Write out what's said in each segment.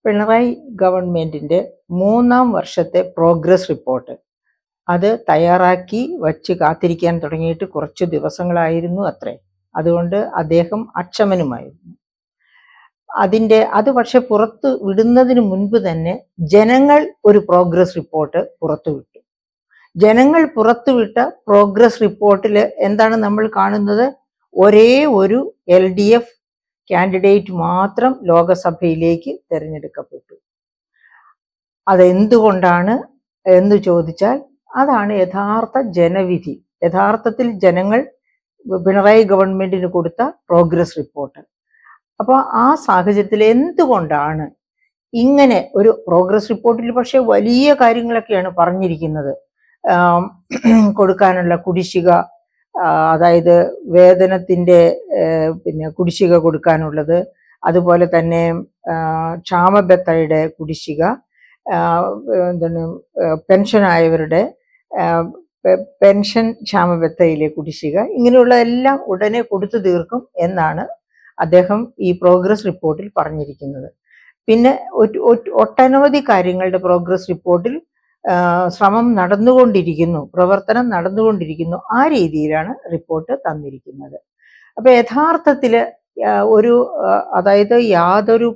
പിണറായി ഗവൺമെന്റിന്റെ 3-ാം വർഷത്തെ progress report അത് തയ്യാറാക്കി വച്ച് കാത്തിരിക്കാൻ തുടങ്ങിയിട്ട് കുറച്ചു ദിവസങ്ങളായിരുന്നു അത്രേ. അതുകൊണ്ട് അദ്ദേഹം അക്ഷമനുമായിരുന്നു. അത് പക്ഷെ പുറത്തു വിടുന്നതിന് മുൻപ് തന്നെ ജനങ്ങൾ ഒരു പ്രോഗ്രസ് റിപ്പോർട്ട് പുറത്തുവിട്ടു. ജനങ്ങൾ പുറത്തുവിട്ട പ്രോഗ്രസ് റിപ്പോർട്ടിൽ എന്താണ് നമ്മൾ കാണുന്നത്? ഒരേ ഒരു LDF കാൻഡിഡേറ്റ് മാത്രം ലോകസഭയിലേക്ക് തിരഞ്ഞെടുക്കപ്പെട്ടു. അതെന്തുകൊണ്ടാണ് എന്ന് ചോദിച്ചാൽ അതാണ് യഥാർത്ഥ ജനവിധി. യഥാർത്ഥത്തിൽ ജനങ്ങൾ പിണറായി ഗവൺമെന്റിന് കൊടുത്ത പ്രോഗ്രസ് റിപ്പോർട്ട്. അപ്പോൾ ആ സാഹചര്യത്തിൽ എന്തുകൊണ്ടാണ് ഇങ്ങനെ ഒരു പ്രോഗ്രസ് റിപ്പോർട്ടിൽ പക്ഷെ വലിയ കാര്യങ്ങളൊക്കെയാണ് പറഞ്ഞിരിക്കുന്നത്. കൊടുക്കാനുള്ള കുടിശ്ശിക, അതായത് വേതനത്തിന്റെ കുടിശ്ശിക കൊടുക്കാനുള്ളത്, അതുപോലെ തന്നെ ക്ഷാമബത്തയുടെ കുടിശ്ശിക, എന്താണ് പെൻഷനായവരുടെ പെൻഷൻ ക്ഷാമബത്തയിലെ കുടിശ്ശിക, ഇങ്ങനെയുള്ള എല്ലാം ഉടനെ കൊടുത്തു തീർക്കും എന്നാണ് അദ്ദേഹം ഈ പ്രോഗ്രസ് റിപ്പോർട്ടിൽ പറഞ്ഞിരിക്കുന്നത്. പിന്നെ ഒട്ടനവധി കാര്യങ്ങളുടെ പ്രോഗ്രസ് റിപ്പോർട്ടിൽ ശ്രമം നടന്നുകൊണ്ടിരിക്കുന്നു, പ്രവർത്തനം നടന്നുകൊണ്ടിരിക്കുന്നു. ആ രീതിയിലാണ് റിപ്പോർട്ട് തന്നിരിക്കുന്നത്. അപ്പൊ യഥാർത്ഥത്തില് അതായത് യാതൊരു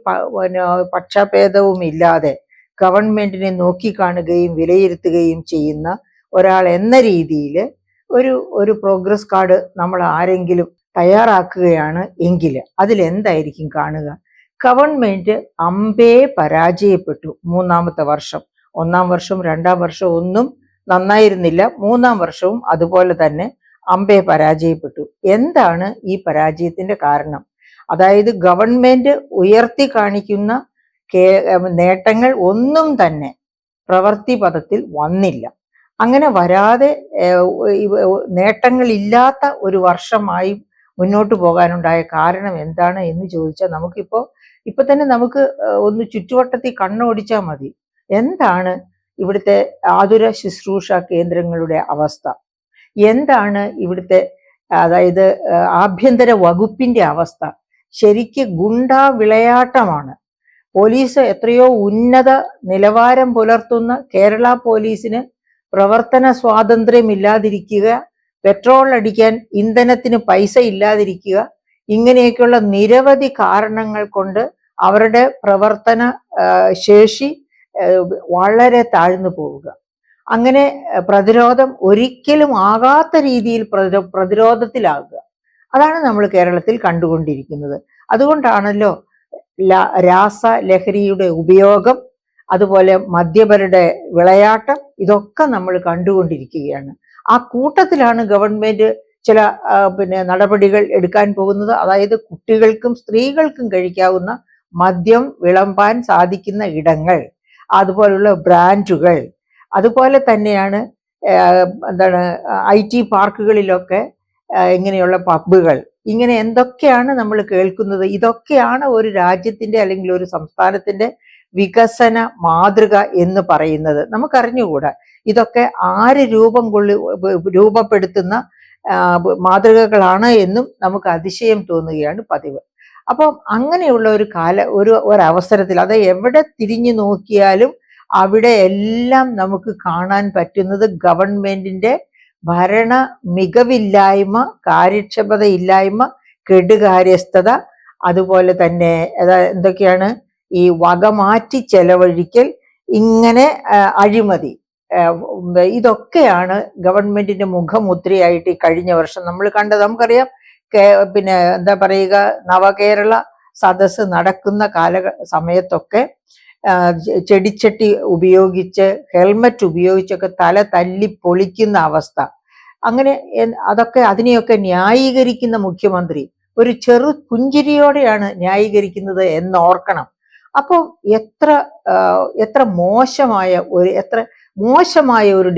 പക്ഷഭേദവും ഇല്ലാതെ ഗവൺമെന്റിനെ നോക്കിക്കാണുകയും വിലയിരുത്തുകയും ചെയ്യുന്ന ഒരാൾ എന്ന രീതിയിൽ ഒരു പ്രോഗ്രസ് കാർഡ് നമ്മൾ ആരെങ്കിലും തയ്യാറാക്കുകയാണ് എങ്കിൽ അതിലെന്തായിരിക്കും കാണുക? ഗവൺമെന്റ് അമ്പേ പരാജയപ്പെട്ടു 3-ാമത്തെ വർഷം. 1-ാം വർഷം 2-ാം വർഷം ഒന്നും നന്നായിരുന്നില്ല. 3-ാം വർഷവും അതുപോലെ തന്നെ അമ്പേ പരാജയപ്പെട്ടു. എന്താണ് ഈ പരാജയത്തിന്റെ കാരണം? അതായത് ഗവൺമെന്റ് ഉയർത്തി കാണിക്കുന്ന നേട്ടങ്ങൾ ഒന്നും തന്നെ പ്രവൃത്തി പദത്തിൽ വന്നില്ല. അങ്ങനെ വരാതെ നേട്ടങ്ങളില്ലാത്ത ഒരു വർഷമായി മുന്നോട്ട് പോകാനുണ്ടായ കാരണം എന്താണ് എന്ന് ചോദിച്ചാൽ ഇപ്പൊ തന്നെ നമുക്ക് ഒന്ന് ചുറ്റുവട്ടത്തിൽ കണ്ണോടിച്ചാൽ മതി. എന്താണ് ഇവിടുത്തെ ആതുര ശുശ്രൂഷ കേന്ദ്രങ്ങളുടെ അവസ്ഥ? എന്താണ് ഇവിടുത്തെ അതായത് ആഭ്യന്തര വകുപ്പിന്റെ അവസ്ഥ? ശരിക്ക് ഗുണ്ടാ വിളയാട്ടമാണ്. പോലീസ് എത്രയോ ഉന്നത നിലവാരം പുലർത്തുന്ന കേരള പോലീസിന് പ്രവർത്തന സ്വാതന്ത്ര്യമില്ലാതിരിക്കുക, പെട്രോൾ അടിക്കാൻ ഇന്ധനത്തിന് പൈസ ഇല്ലാതിരിക്കുക, ഇങ്ങനെയൊക്കെയുള്ള നിരവധി കാരണങ്ങൾ കൊണ്ട് അവരുടെ പ്രവർത്തന ശേഷി വളരെ താഴ്ന്നു പോവുക. അങ്ങനെ പ്രതിരോധം ഒരിക്കലും ആകാത്ത രീതിയിൽ പ്രതിരോധത്തിലാകുക. അതാണ് നമ്മൾ കേരളത്തിൽ കണ്ടുകൊണ്ടിരിക്കുന്നത്. അതുകൊണ്ടാണല്ലോ രാസലഹരിയുടെ ഉപയോഗം, അതുപോലെ മദ്യപരുടെ വിളയാട്ടം, ഇതൊക്കെ നമ്മൾ കണ്ടുകൊണ്ടിരിക്കുകയാണ്. ആ കൂട്ടത്തിലാണ് ഗവൺമെന്റ് ചില നടപടികൾ എടുക്കാൻ പോകുന്നത്. അതായത് കുട്ടികൾക്കും സ്ത്രീകൾക്കും കഴിക്കാവുന്ന മദ്യം വിളമ്പാൻ സാധിക്കുന്ന ഇടങ്ങൾ, അതുപോലുള്ള ബ്രാൻഡുകൾ, അതുപോലെ തന്നെയാണ് IT പാർക്കുകളിലൊക്കെ ഇങ്ങനെയുള്ള പബ്ബുകൾ, ഇങ്ങനെ എന്തൊക്കെയാണ് നമ്മൾ കേൾക്കുന്നത്? ഇതൊക്കെയാണ് ഒരു രാജ്യത്തിന്റെ അല്ലെങ്കിൽ ഒരു സംസ്ഥാനത്തിന്റെ വികസന മാതൃക എന്ന് പറയുന്നത്. നമുക്കറിഞ്ഞുകൂടാ ഇതൊക്കെ ആര് രൂപപ്പെടുത്തുന്ന മാതൃകകളാണ് എന്നും നമുക്ക് അതിശയം തോന്നുകയാണ് പതിവ്. അപ്പം അങ്ങനെയുള്ള ഒരവസരത്തിൽ അത് എവിടെ തിരിഞ്ഞു നോക്കിയാലും അവിടെ എല്ലാം നമുക്ക് കാണാൻ പറ്റുന്നത് ഗവൺമെന്റിന്റെ ഭരണ മികവില്ലായ്മ, കാര്യക്ഷമതയില്ലായ്മ, കെടുകാര്യസ്ഥത, അതുപോലെ തന്നെ എന്തൊക്കെയാണ് ഈ വകമാറ്റി ചെലവഴിക്കൽ, ഇങ്ങനെ അഴിമതി, ഇതൊക്കെയാണ് ഗവൺമെന്റിന്റെ മുഖമുദ്രയായിട്ട് ഈ കഴിഞ്ഞ വർഷം നമ്മൾ കണ്ടത്. നമുക്കറിയാം, എന്താ പറയുക, നവകേരള സദസ്സ് നടക്കുന്ന സമയത്തൊക്കെ ചെടിച്ചട്ടി ഉപയോഗിച്ച്, ഹെൽമറ്റ് ഉപയോഗിച്ചൊക്കെ തല തല്ലി പൊളിക്കുന്ന അവസ്ഥ. അങ്ങനെ അതിനെയൊക്കെ ന്യായീകരിക്കുന്ന മുഖ്യമന്ത്രി ഒരു ചെറു പുഞ്ചിരിയോടെയാണ് ന്യായീകരിക്കുന്നത് എന്നോർക്കണം. അപ്പോൾ എത്ര മോശമായ ഒരു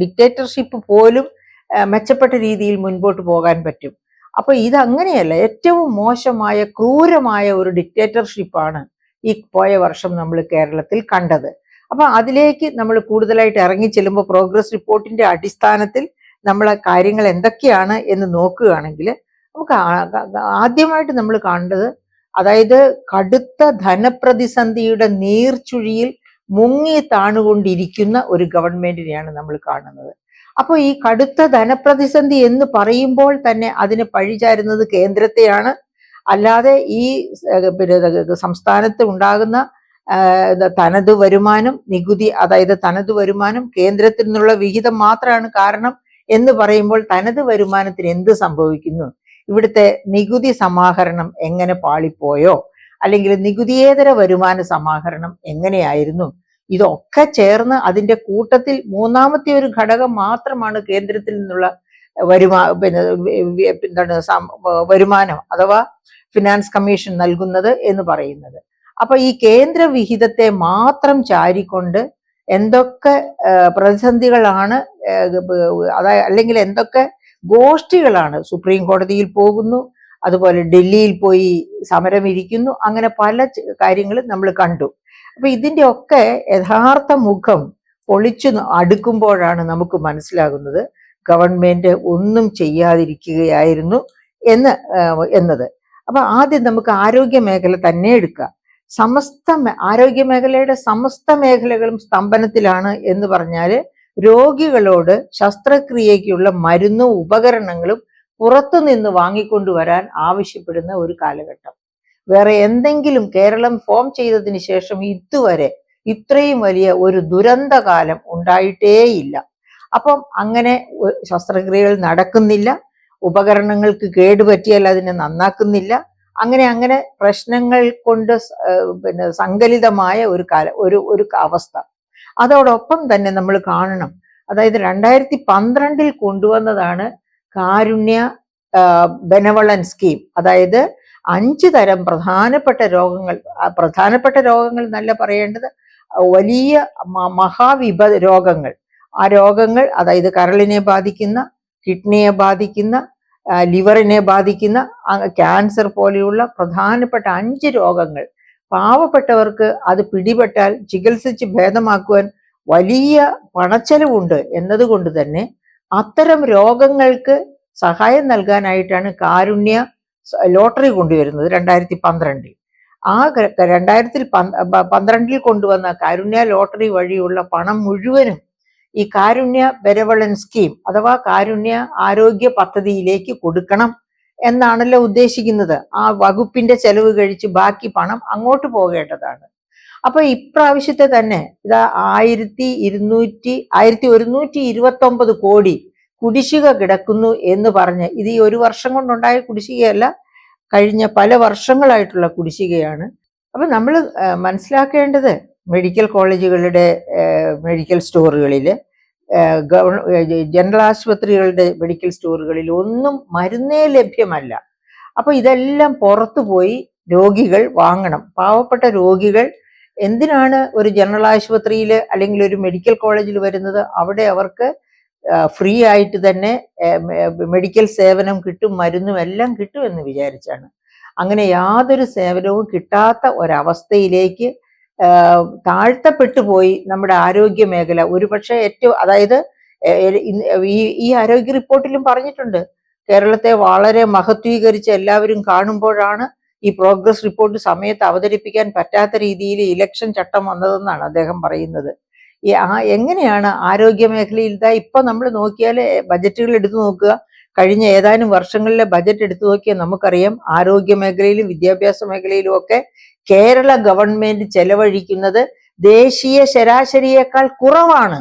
ഡിക്റ്റേറ്റർഷിപ്പ് പോലും മെച്ചപ്പെട്ട രീതിയിൽ മുൻപോട്ട് പോകാൻ പറ്റും. അപ്പൊ ഇതങ്ങനെയല്ല. ഏറ്റവും മോശമായ, ക്രൂരമായ ഒരു ഡിക്റ്റേറ്റർഷിപ്പാണ് ഈ പോയ വർഷം നമ്മൾ കേരളത്തിൽ കണ്ടത്. അപ്പൊ അതിലേക്ക് നമ്മൾ കൂടുതലായിട്ട് ഇറങ്ങി ചെല്ലുമ്പോൾ പ്രോഗ്രസ് റിപ്പോർട്ടിന്റെ അടിസ്ഥാനത്തിൽ നമ്മൾ കാര്യങ്ങൾ എന്തൊക്കെയാണ് എന്ന് നോക്കുകയാണെങ്കിൽ നമുക്ക് ആദ്യമായിട്ട് നമ്മൾ കാണേണ്ടത് അതായത് കടുത്ത ധനപ്രതിസന്ധിയുടെ നീർച്ചുഴിയിൽ മുങ്ങി താണുകൊണ്ടിരിക്കുന്ന ഒരു ഗവൺമെന്റിനെയാണ് നമ്മൾ കാണുന്നത്. അപ്പോൾ ഈ കടുത്ത ധനപ്രതിസന്ധി എന്ന് പറയുമ്പോൾ തന്നെ അതിന് പഴിചാരുന്നത് കേന്ദ്രത്തെയാണ്. അല്ലാതെ ഈ സംസ്ഥാനത്ത് ഉണ്ടാകുന്ന തനത് വരുമാനം നികുതി, അതായത് തനത് വരുമാനം കേന്ദ്രത്തിൽ നിന്നുള്ള വിഹിതം മാത്രമാണ് കാരണം എന്ന് പറയുമ്പോൾ തനത് വരുമാനത്തിന് എന്ത് സംഭവിക്കുന്നു? ഇവിടുത്തെ നികുതി സമാഹരണം എങ്ങനെ പാളിപ്പോയോ, അല്ലെങ്കിൽ നികുതിയേതര വരുമാന സമാഹരണം എങ്ങനെയായിരുന്നു? ഇതൊക്കെ ചേർന്ന് അതിന്റെ കൂട്ടത്തിൽ മൂന്നാമത്തെ ഒരു ഘടകം മാത്രമാണ് കേന്ദ്രത്തിൽ നിന്നുള്ള വരുമാനം അഥവാ ഫിനാൻസ് കമ്മീഷൻ നൽകുന്നത് എന്ന് പറയുന്നത്. അപ്പൊ ഈ കേന്ദ്ര വിഹിതത്തെ മാത്രം ചാരിക്കൊണ്ട് എന്തൊക്കെ പ്രതിസന്ധികളാണ്, അതായത് അല്ലെങ്കിൽ എന്തൊക്കെ ഗോഷ്ഠികളാണ് സുപ്രീം കോടതിയിൽ പോകുന്നു, അതുപോലെ ഡൽഹിയിൽ പോയി സമരം ഇരിക്കുന്നു, അങ്ങനെ പല കാര്യങ്ങളും നമ്മൾ കണ്ടു. അപ്പൊ ഇതിന്റെ ഒക്കെ യഥാർത്ഥ മുഖം പൊളിച്ചു അടുക്കുമ്പോഴാണ് നമുക്ക് മനസ്സിലാകുന്നത് ഗവൺമെന്റ് ഒന്നും ചെയ്യാതിരിക്കുകയായിരുന്നു എന്നത്. അപ്പൊ ആദ്യം നമുക്ക് ആരോഗ്യ മേഖല തന്നെ എടുക്കാം. ആരോഗ്യ മേഖലയുടെ സമസ്ത മേഖലകളും സ്തംഭനത്തിലാണ് എന്ന് പറഞ്ഞാല് രോഗികളോട് ശസ്ത്രക്രിയയ്ക്കുള്ള മരുന്നും ഉപകരണങ്ങളും പുറത്തുനിന്ന് വാങ്ങിക്കൊണ്ടുവരാൻ ആവശ്യപ്പെടുന്ന ഒരു കാലഘട്ടം വേറെ എന്തെങ്കിലും കേരളം ഫോം ചെയ്തതിന് ശേഷം ഇതുവരെ ഇത്രയും വലിയ ഒരു ദുരന്തകാലം ഉണ്ടായിട്ടേയില്ല. അപ്പം അങ്ങനെ ശസ്ത്രക്രിയകൾ നടക്കുന്നില്ല, ഉപകരണങ്ങൾക്ക് കേടുപറ്റിയാൽ അതിനെ നന്നാക്കുന്നില്ല, അങ്ങനെ പ്രശ്നങ്ങൾ കൊണ്ട് സങ്കലിതമായ ഒരു അവസ്ഥ. അതോടൊപ്പം തന്നെ നമ്മൾ കാണണം, അതായത് 2012 കൊണ്ടുവന്നതാണ് കാരുണ്യ ബെനവളൻ സ്കീം. അതായത് 5 തരം പ്രധാനപ്പെട്ട രോഗങ്ങൾ എന്നല്ല പറയേണ്ടത്, വലിയ രോഗങ്ങൾ. ആ രോഗങ്ങൾ അതായത് കരളിനെ ബാധിക്കുന്ന, കിഡ്നിയെ ബാധിക്കുന്ന, ലിവറിനെ ബാധിക്കുന്ന, ക്യാൻസർ പോലെയുള്ള പ്രധാനപ്പെട്ട 5 രോഗങ്ങൾ പാവപ്പെട്ടവർക്ക് അത് പിടിപെട്ടാൽ ചികിത്സിച്ച് ഭേദമാക്കുവാൻ വലിയ പണച്ചെലവുണ്ട് എന്നതുകൊണ്ട് തന്നെ അത്തരം രോഗങ്ങൾക്ക് സഹായം നൽകാനായിട്ടാണ് കാരുണ്യ ലോട്ടറി കൊണ്ടുവരുന്നത് 2012. ആ 2012 കൊണ്ടുവന്ന കാരുണ്യ ലോട്ടറി വഴിയുള്ള പണം മുഴുവനും ഈ കാരുണ്യ ബെനവളൻ സ്കീം അഥവാ കാരുണ്യ ആരോഗ്യ പദ്ധതിയിലേക്ക് കൊടുക്കണം എന്നാണല്ലോ ഉദ്ദേശിക്കുന്നത്. ആ വകുപ്പിന്റെ ചെലവ് കഴിച്ച് ബാക്കി പണം അങ്ങോട്ട് പോകേണ്ടതാണ്. അപ്പൊ ഇപ്രാവശ്യത്തെ തന്നെ ഇതാ 1129 കോടി കുടിശ്ശിക കിടക്കുന്നു എന്ന് പറഞ്ഞ്, ഇത് ഈ ഒരു വർഷം കൊണ്ടുണ്ടായ കുടിശ്ശികയല്ല, കഴിഞ്ഞ പല വർഷങ്ങളായിട്ടുള്ള കുടിശ്ശികയാണ്. അപ്പൊ നമ്മൾ മനസ്സിലാക്കേണ്ടത് മെഡിക്കൽ കോളേജുകളുടെ മെഡിക്കൽ സ്റ്റോറുകളിൽ, ജനറൽ ആശുപത്രികളുടെ മെഡിക്കൽ സ്റ്റോറുകളിൽ ഒന്നും മരുന്നേ ലഭ്യമല്ല. അപ്പൊ ഇതെല്ലാം പുറത്തു പോയി രോഗികൾ വാങ്ങണം. പാവപ്പെട്ട രോഗികൾ എന്തിനാണ് ഒരു ജനറൽ ആശുപത്രിയിൽ അല്ലെങ്കിൽ ഒരു മെഡിക്കൽ കോളേജിൽ വരുന്നത്? അവിടെ അവർക്ക് ഫ്രീ ആയിട്ട് തന്നെ മെഡിക്കൽ സേവനം കിട്ടും, മരുന്നും എല്ലാം കിട്ടും എന്ന് വിചാരിച്ചാണ്. അങ്ങനെ യാതൊരു സേവനവും കിട്ടാത്ത ഒരവസ്ഥയിലേക്ക് താഴ്ത്തപ്പെട്ടു പോയി നമ്മുടെ ആരോഗ്യ മേഖല. ഒരുപക്ഷെ അതായത് ഈ ആരോഗ്യ റിപ്പോർട്ടിലും പറഞ്ഞിട്ടുണ്ട്, കേരളത്തെ വളരെ മഹത്വീകരിച്ച് എല്ലാവരും കാണുമ്പോഴാണ് ഈ പ്രോഗ്രസ് റിപ്പോർട്ട് സമയത്ത് അവതരിപ്പിക്കാൻ പറ്റാത്ത രീതിയിൽ ഇലക്ഷൻ ചട്ടം വന്നതെന്നാണ് അദ്ദേഹം പറയുന്നത്. എങ്ങനെയാണ് ആരോഗ്യ മേഖലയിൽ ഇപ്പൊ നമ്മൾ നോക്കിയാൽ ബജറ്റുകൾ എടുത്തു നോക്കുക, കഴിഞ്ഞ ഏതാനും വർഷങ്ങളിലെ ബജറ്റ് എടുത്തു നോക്കിയാൽ നമുക്കറിയാം ആരോഗ്യ മേഖലയിലും വിദ്യാഭ്യാസ മേഖലയിലും ഒക്കെ കേരള ഗവൺമെന്റ് ചെലവഴിക്കുന്നത് ദേശീയ ശരാശരിയേക്കാൾ കുറവാണ്.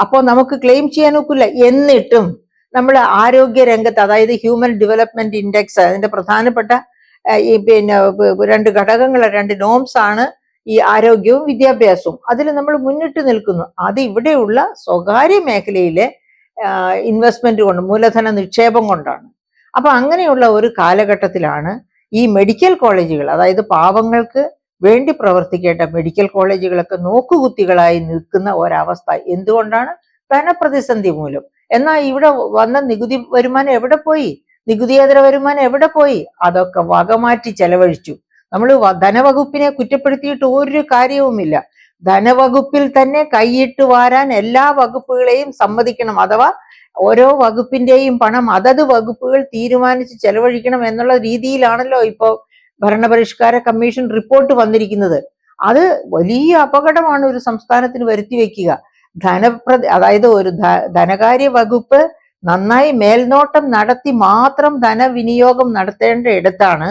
അപ്പോൾ നമുക്ക് ക്ലെയിം ചെയ്യാൻ ഒക്കില്ല. എന്നിട്ടും നമ്മൾ ആരോഗ്യ രംഗത്ത്, അതായത് ഹ്യൂമൻ ഡെവലപ്മെന്റ് ഇൻഡെക്സ്, അതിന്റെ പ്രധാനപ്പെട്ട ഈ 2 ഘടകങ്ങൾ, 2 നോംസ് ആണ് ഈ ആരോഗ്യവും വിദ്യാഭ്യാസവും. അതിൽ നമ്മൾ മുന്നിട്ട് നിൽക്കുന്നു. അത് ഇവിടെയുള്ള സ്വകാര്യ മേഖലയിലെ ഇൻവെസ്റ്റ്മെന്റ് കൊണ്ട്, മൂലധന നിക്ഷേപം കൊണ്ടാണ്. അപ്പൊ അങ്ങനെയുള്ള ഒരു കാലഘട്ടത്തിലാണ് ഈ മെഡിക്കൽ കോളേജുകൾ, അതായത് പാവങ്ങൾക്ക് വേണ്ടി പ്രവർത്തിക്കേണ്ട മെഡിക്കൽ കോളേജുകളൊക്കെ നോക്കുകുത്തികളായി നിൽക്കുന്ന ഒരവസ്ഥ. എന്തുകൊണ്ടാണ്? ധനപ്രതിസന്ധി മൂലം. എന്നാൽ ഇവിടെ വന്ന നികുതി വരുമാനം എവിടെ പോയി? നികുതിയേതര വരുമാനം എവിടെ പോയി? അതൊക്കെ വകമാറ്റി ചെലവഴിച്ചു. നമ്മൾ ധനവകുപ്പിനെ കുറ്റപ്പെടുത്തിയിട്ട് ഒരു കാര്യവുമില്ല. ധനവകുപ്പിൽ തന്നെ കൈയിട്ട് വാരാൻ എല്ലാ വകുപ്പുകളെയും സമ്മതിക്കണം. അഥവാ ഓരോ വകുപ്പിന്റെയും പണം അതത് വകുപ്പുകൾ തീരുമാനിച്ച് ചെലവഴിക്കണം എന്നുള്ള രീതിയിലാണല്ലോ ഇപ്പോൾ ഭരണപരിഷ്കാര കമ്മീഷൻ റിപ്പോർട്ട് വന്നിരിക്കുന്നത്. അത് വലിയ അപകടമാണ് ഒരു സംസ്ഥാനത്തിന് വരുത്തി വെക്കുക. അതായത് ഒരു ധനകാര്യ വകുപ്പ് നന്നായി മേൽനോട്ടം നടത്തി മാത്രം ധനവിനിയോഗം നടത്തേണ്ട ഇടത്താണ്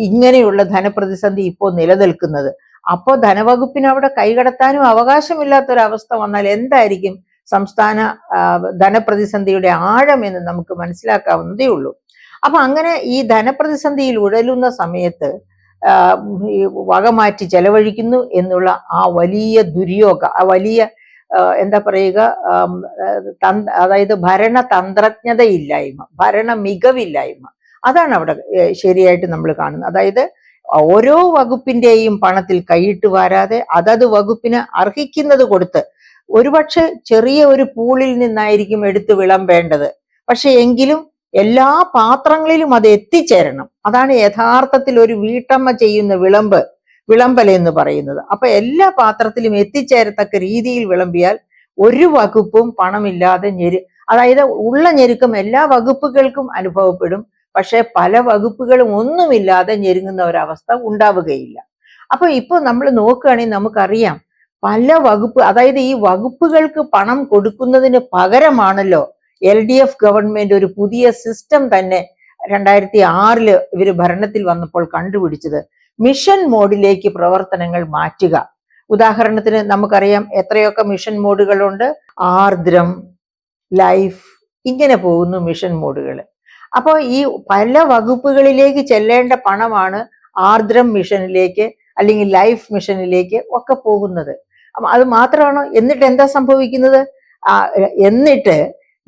ഇങ്ങനെയുള്ള ധനപ്രതിസന്ധി ഇപ്പോൾ നിലനിൽക്കുന്നത്. അപ്പോൾ ധനവകുപ്പിന് അവിടെ കൈകടത്താനും അവകാശമില്ലാത്തൊരവസ്ഥ വന്നാൽ എന്തായിരിക്കും സംസ്ഥാന ധനപ്രതിസന്ധിയുടെ ആഴം എന്ന് നമുക്ക് മനസ്സിലാക്കാവുന്നതേ ഉള്ളൂ. അപ്പൊ അങ്ങനെ ഈ ധനപ്രതിസന്ധിയിൽ ഉഴലുന്ന സമയത്ത് വകമാറ്റി ചെലവഴിക്കുന്നു എന്നുള്ള ആ വലിയ ദുര്യോഗ, ആ വലിയ എന്താ പറയുക, അതായത് ഭരണതന്ത്രജ്ഞതയില്ലായ്മ, ഭരണ മികവില്ലായ്മ, അതാണ് അവിടെ ശരിയായിട്ട് നമ്മൾ കാണുന്നത്. അതായത് ഓരോ വകുപ്പിന്റെയും പണത്തിൽ കൈയിട്ട് വാരാതെ അതത് വകുപ്പിന് അർഹിക്കുന്നത് കൊടുത്ത്, ഒരുപക്ഷെ ചെറിയ ഒരു പൂളിൽ നിന്നായിരിക്കും എടുത്ത് വിളമ്പേണ്ടത്, പക്ഷെ എങ്കിലും എല്ലാ പാത്രങ്ങളിലും അത് എത്തിച്ചേരണം. അതാണ് യഥാർത്ഥത്തിൽ ഒരു വീട്ടമ്മ ചെയ്യുന്ന വിളമ്പൽ എന്ന് പറയുന്നത്. അപ്പൊ എല്ലാ പാത്രത്തിലും എത്തിച്ചേരത്തക്ക രീതിയിൽ വിളമ്പിയാൽ ഒരു വകുപ്പും പണമില്ലാതെ അതായത് ഉള്ള ഞെരുക്കം എല്ലാ വകുപ്പുകൾക്കും അനുഭവപ്പെടും, പക്ഷെ പല വകുപ്പുകളും ഒന്നുമില്ലാതെ ഞെരുങ്ങുന്ന ഒരവസ്ഥ ഉണ്ടാവുകയില്ല. അപ്പൊ ഇപ്പൊ നമ്മൾ നോക്കുകയാണെങ്കിൽ നമുക്കറിയാം പല വകുപ്പ്, അതായത് ഈ വകുപ്പുകൾക്ക് പണം കൊടുക്കുന്നതിന് പകരമാണല്ലോ LDF ഗവൺമെന്റ് ഒരു പുതിയ സിസ്റ്റം തന്നെ 2006 ഇവര് ഭരണത്തിൽ വന്നപ്പോൾ കണ്ടുപിടിച്ചത്. മിഷൻ മോഡിലേക്ക് പ്രവർത്തനങ്ങൾ മാറ്റുക. ഉദാഹരണത്തിന് നമുക്കറിയാം എത്രയൊക്കെ മിഷൻ മോഡുകളുണ്ട്. ആർദ്രം, ലൈഫ്, ഇങ്ങനെ പോകുന്നു മിഷൻ മോഡുകൾ. അപ്പോൾ ഈ പല വകുപ്പുകളിലേക്ക് ചെല്ലേണ്ട പണമാണ് ആർദ്രം മിഷനിലേക്ക് അല്ലെങ്കിൽ ലൈഫ് മിഷനിലേക്ക് ഒക്കെ പോകുന്നത്. അത് മാത്രമാണോ? എന്നിട്ട് എന്താ സംഭവിക്കുന്നത്? എന്നിട്ട്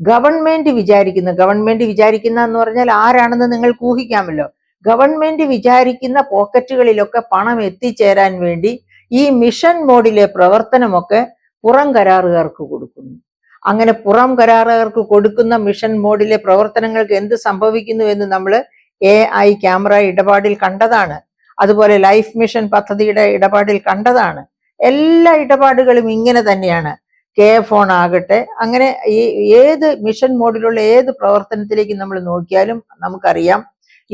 ഗവൺമെന്റ് വിചാരിക്കുന്ന എന്ന് പറഞ്ഞാൽ ആരാണെന്ന് നിങ്ങൾക്ക് ഊഹിക്കാമല്ലോ. ഗവൺമെന്റ് വിചാരിക്കുന്ന പോക്കറ്റുകളിലൊക്കെ പണം എത്തിച്ചേരാൻ വേണ്ടി ഈ മിഷൻ മോഡിലെ പ്രവർത്തനമൊക്കെ പുറം കരാറുകാർക്ക് കൊടുക്കുന്നു. അങ്ങനെ പുറം കരാറുകാർക്ക് കൊടുക്കുന്ന മിഷൻ മോഡിലെ പ്രവർത്തനങ്ങൾക്ക് എന്ത് സംഭവിക്കുന്നു എന്ന് നമ്മൾ AI ക്യാമറ ഇടപാടിൽ കണ്ടതാണ്. അതുപോലെ ലൈഫ് മിഷൻ പദ്ധതിയുടെ ഇടപാടിൽ കണ്ടതാണ്. എല്ലാ ഇടപാടുകളും ഇങ്ങനെ തന്നെയാണ്. ഫോൺ ആകട്ടെ, അങ്ങനെ ഏത് മിഷൻ മോഡിലുള്ള ഏത് പ്രവർത്തനത്തിലേക്ക് നമ്മൾ നോക്കിയാലും നമുക്കറിയാം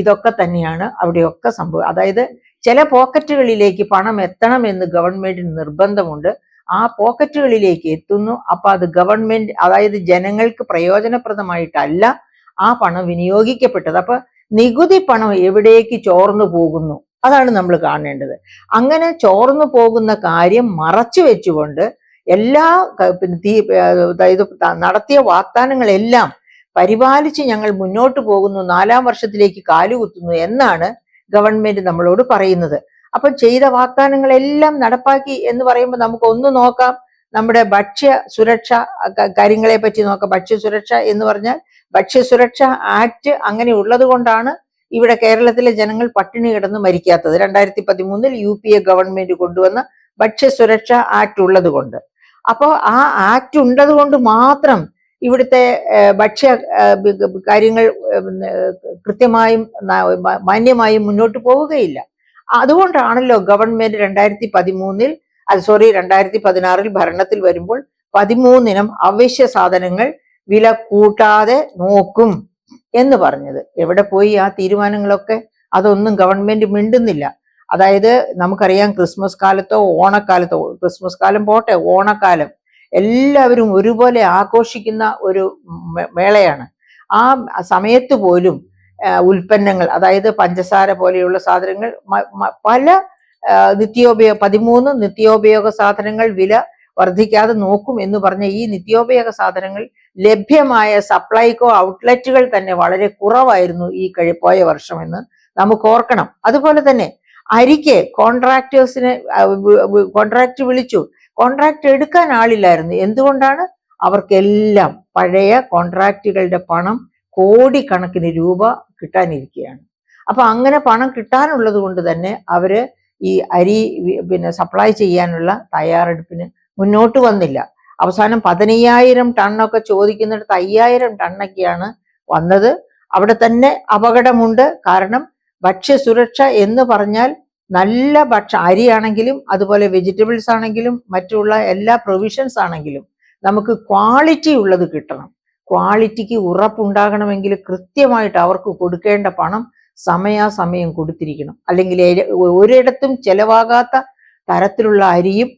ഇതൊക്കെ തന്നെയാണ് അവിടെയൊക്കെ സംഭവം. അതായത് ചില പോക്കറ്റുകളിലേക്ക് പണം എത്തണം എന്ന് ഗവൺമെന്റിന് നിർബന്ധമുണ്ട്. ആ പോക്കറ്റുകളിലേക്ക് എത്തുന്നു. അപ്പൊ അത് ഗവൺമെന്റ്, അതായത് ജനങ്ങൾക്ക് പ്രയോജനപ്രദമായിട്ടല്ല ആ പണം വിനിയോഗിക്കപ്പെട്ടത്. അപ്പൊ നികുതി പണം എവിടേക്ക് ചോർന്നു പോകുന്നു, അതാണ് നമ്മൾ കാണേണ്ടത്. അങ്ങനെ ചോർന്നു പോകുന്ന കാര്യം മറച്ചു വെച്ചുകൊണ്ട് അതായത് നടത്തിയ വാഗ്ദാനങ്ങളെല്ലാം പരിപാലിച്ച് ഞങ്ങൾ മുന്നോട്ട് പോകുന്നു, 4ാം വർഷത്തിലേക്ക് കാലുകുത്തുന്നു എന്നാണ് ഗവൺമെന്റ് നമ്മളോട് പറയുന്നത്. അപ്പൊ ചെയ്ത വാഗ്ദാനങ്ങളെല്ലാം നടപ്പാക്കി എന്ന് പറയുമ്പോൾ നമുക്ക് ഒന്ന് നോക്കാം, നമ്മുടെ ഭക്ഷ്യ സുരക്ഷ കാര്യങ്ങളെ പറ്റി നോക്കാം. ഭക്ഷ്യസുരക്ഷ എന്ന് പറഞ്ഞാൽ ഭക്ഷ്യസുരക്ഷ ആക്ട് അങ്ങനെ ഉള്ളത് കൊണ്ടാണ് ഇവിടെ കേരളത്തിലെ ജനങ്ങൾ പട്ടിണി കിടന്ന് മരിക്കാത്തത്. 2013 UPA ഗവൺമെന്റ് കൊണ്ടുവന്ന ഭക്ഷ്യസുരക്ഷ ആക്ട് ഉള്ളത് കൊണ്ട്. അപ്പോൾ ആ ആക്ട് ഉള്ളത് കൊണ്ട് മാത്രം ഇവിടുത്തെ ഭക്ഷ്യ കാര്യങ്ങൾ കൃത്യമായും മാന്യമായും മുന്നോട്ട് പോവുകയില്ല. അതുകൊണ്ടാണല്ലോ ഗവൺമെന്റ് 2016 ഭരണത്തിൽ വരുമ്പോൾ 13 അവശ്യ സാധനങ്ങൾ വില കൂട്ടാതെ നോക്കും എന്ന് പറഞ്ഞത്. എവിടെ പോയി ആ തീരുമാനങ്ങളൊക്കെ? അതൊന്നും ഗവൺമെന്റ് മിണ്ടുന്നില്ല. അതായത് നമുക്കറിയാം ക്രിസ്മസ് കാലത്തോ ഓണക്കാലത്തോ, ക്രിസ്മസ് കാലം പോട്ടെ, ഓണക്കാലം എല്ലാവരും ഒരുപോലെ ആഘോഷിക്കുന്ന ഒരു മേളയാണ്. ആ സമയത്ത് പോലും ഉൽപ്പന്നങ്ങൾ, അതായത് പഞ്ചസാര പോലെയുള്ള സാധനങ്ങൾ, പല 13 നിത്യോപയോഗ സാധനങ്ങൾ വില വർദ്ധിക്കാതെ നോക്കും എന്ന് പറഞ്ഞ ഈ നിത്യോപയോഗ സാധനങ്ങൾ ലഭ്യമായ സപ്ലൈകോ ഔട്ട്ലെറ്റുകൾ തന്നെ വളരെ കുറവായിരുന്നു ഈ പോയ വർഷം എന്ന് നമുക്ക് ഓർക്കണം. അതുപോലെ തന്നെ അരിക്ക് കോൺട്രാക്ട് വിളിച്ചു, കോൺട്രാക്ട് എടുക്കാൻ ആളില്ലായിരുന്നു. എന്തുകൊണ്ടാണ്? അവർക്കെല്ലാം പഴയ കോൺട്രാക്റ്റുകളുടെ പണം കോടിക്കണക്കിന് രൂപ കിട്ടാനിരിക്കുകയാണ്. അപ്പൊ അങ്ങനെ പണം കിട്ടാനുള്ളത് കൊണ്ട് തന്നെ അവര് ഈ അരി സപ്ലൈ ചെയ്യാനുള്ള തയ്യാറെടുപ്പിന് മുന്നോട്ട് വന്നില്ല. അവസാനം 15,000 ടണ്ണൊക്കെ ചോദിക്കുന്നിടത്ത് 5,000 ടണ്ണൊക്കെയാണ് വന്നത്. അവിടെ തന്നെ അപകടമുണ്ട്. കാരണം ഭക്ഷ്യസുരക്ഷ എന്ന് പറഞ്ഞാൽ നല്ല അരിയാണെങ്കിലും അതുപോലെ വെജിറ്റബിൾസ് ആണെങ്കിലും മറ്റുള്ള എല്ലാ പ്രൊവിഷൻസ് ആണെങ്കിലും നമുക്ക് ക്വാളിറ്റി ഉള്ളത് കിട്ടണം. ക്വാളിറ്റിക്ക് ഉറപ്പുണ്ടാകണമെങ്കിൽ കൃത്യമായിട്ട് അവർക്ക് കൊടുക്കേണ്ട പണം സമയാസമയം കൊടുത്തിരിക്കണം. അല്ലെങ്കിൽ ഒരിടത്തും ചെലവാകാത്ത തരത്തിലുള്ള അരിയും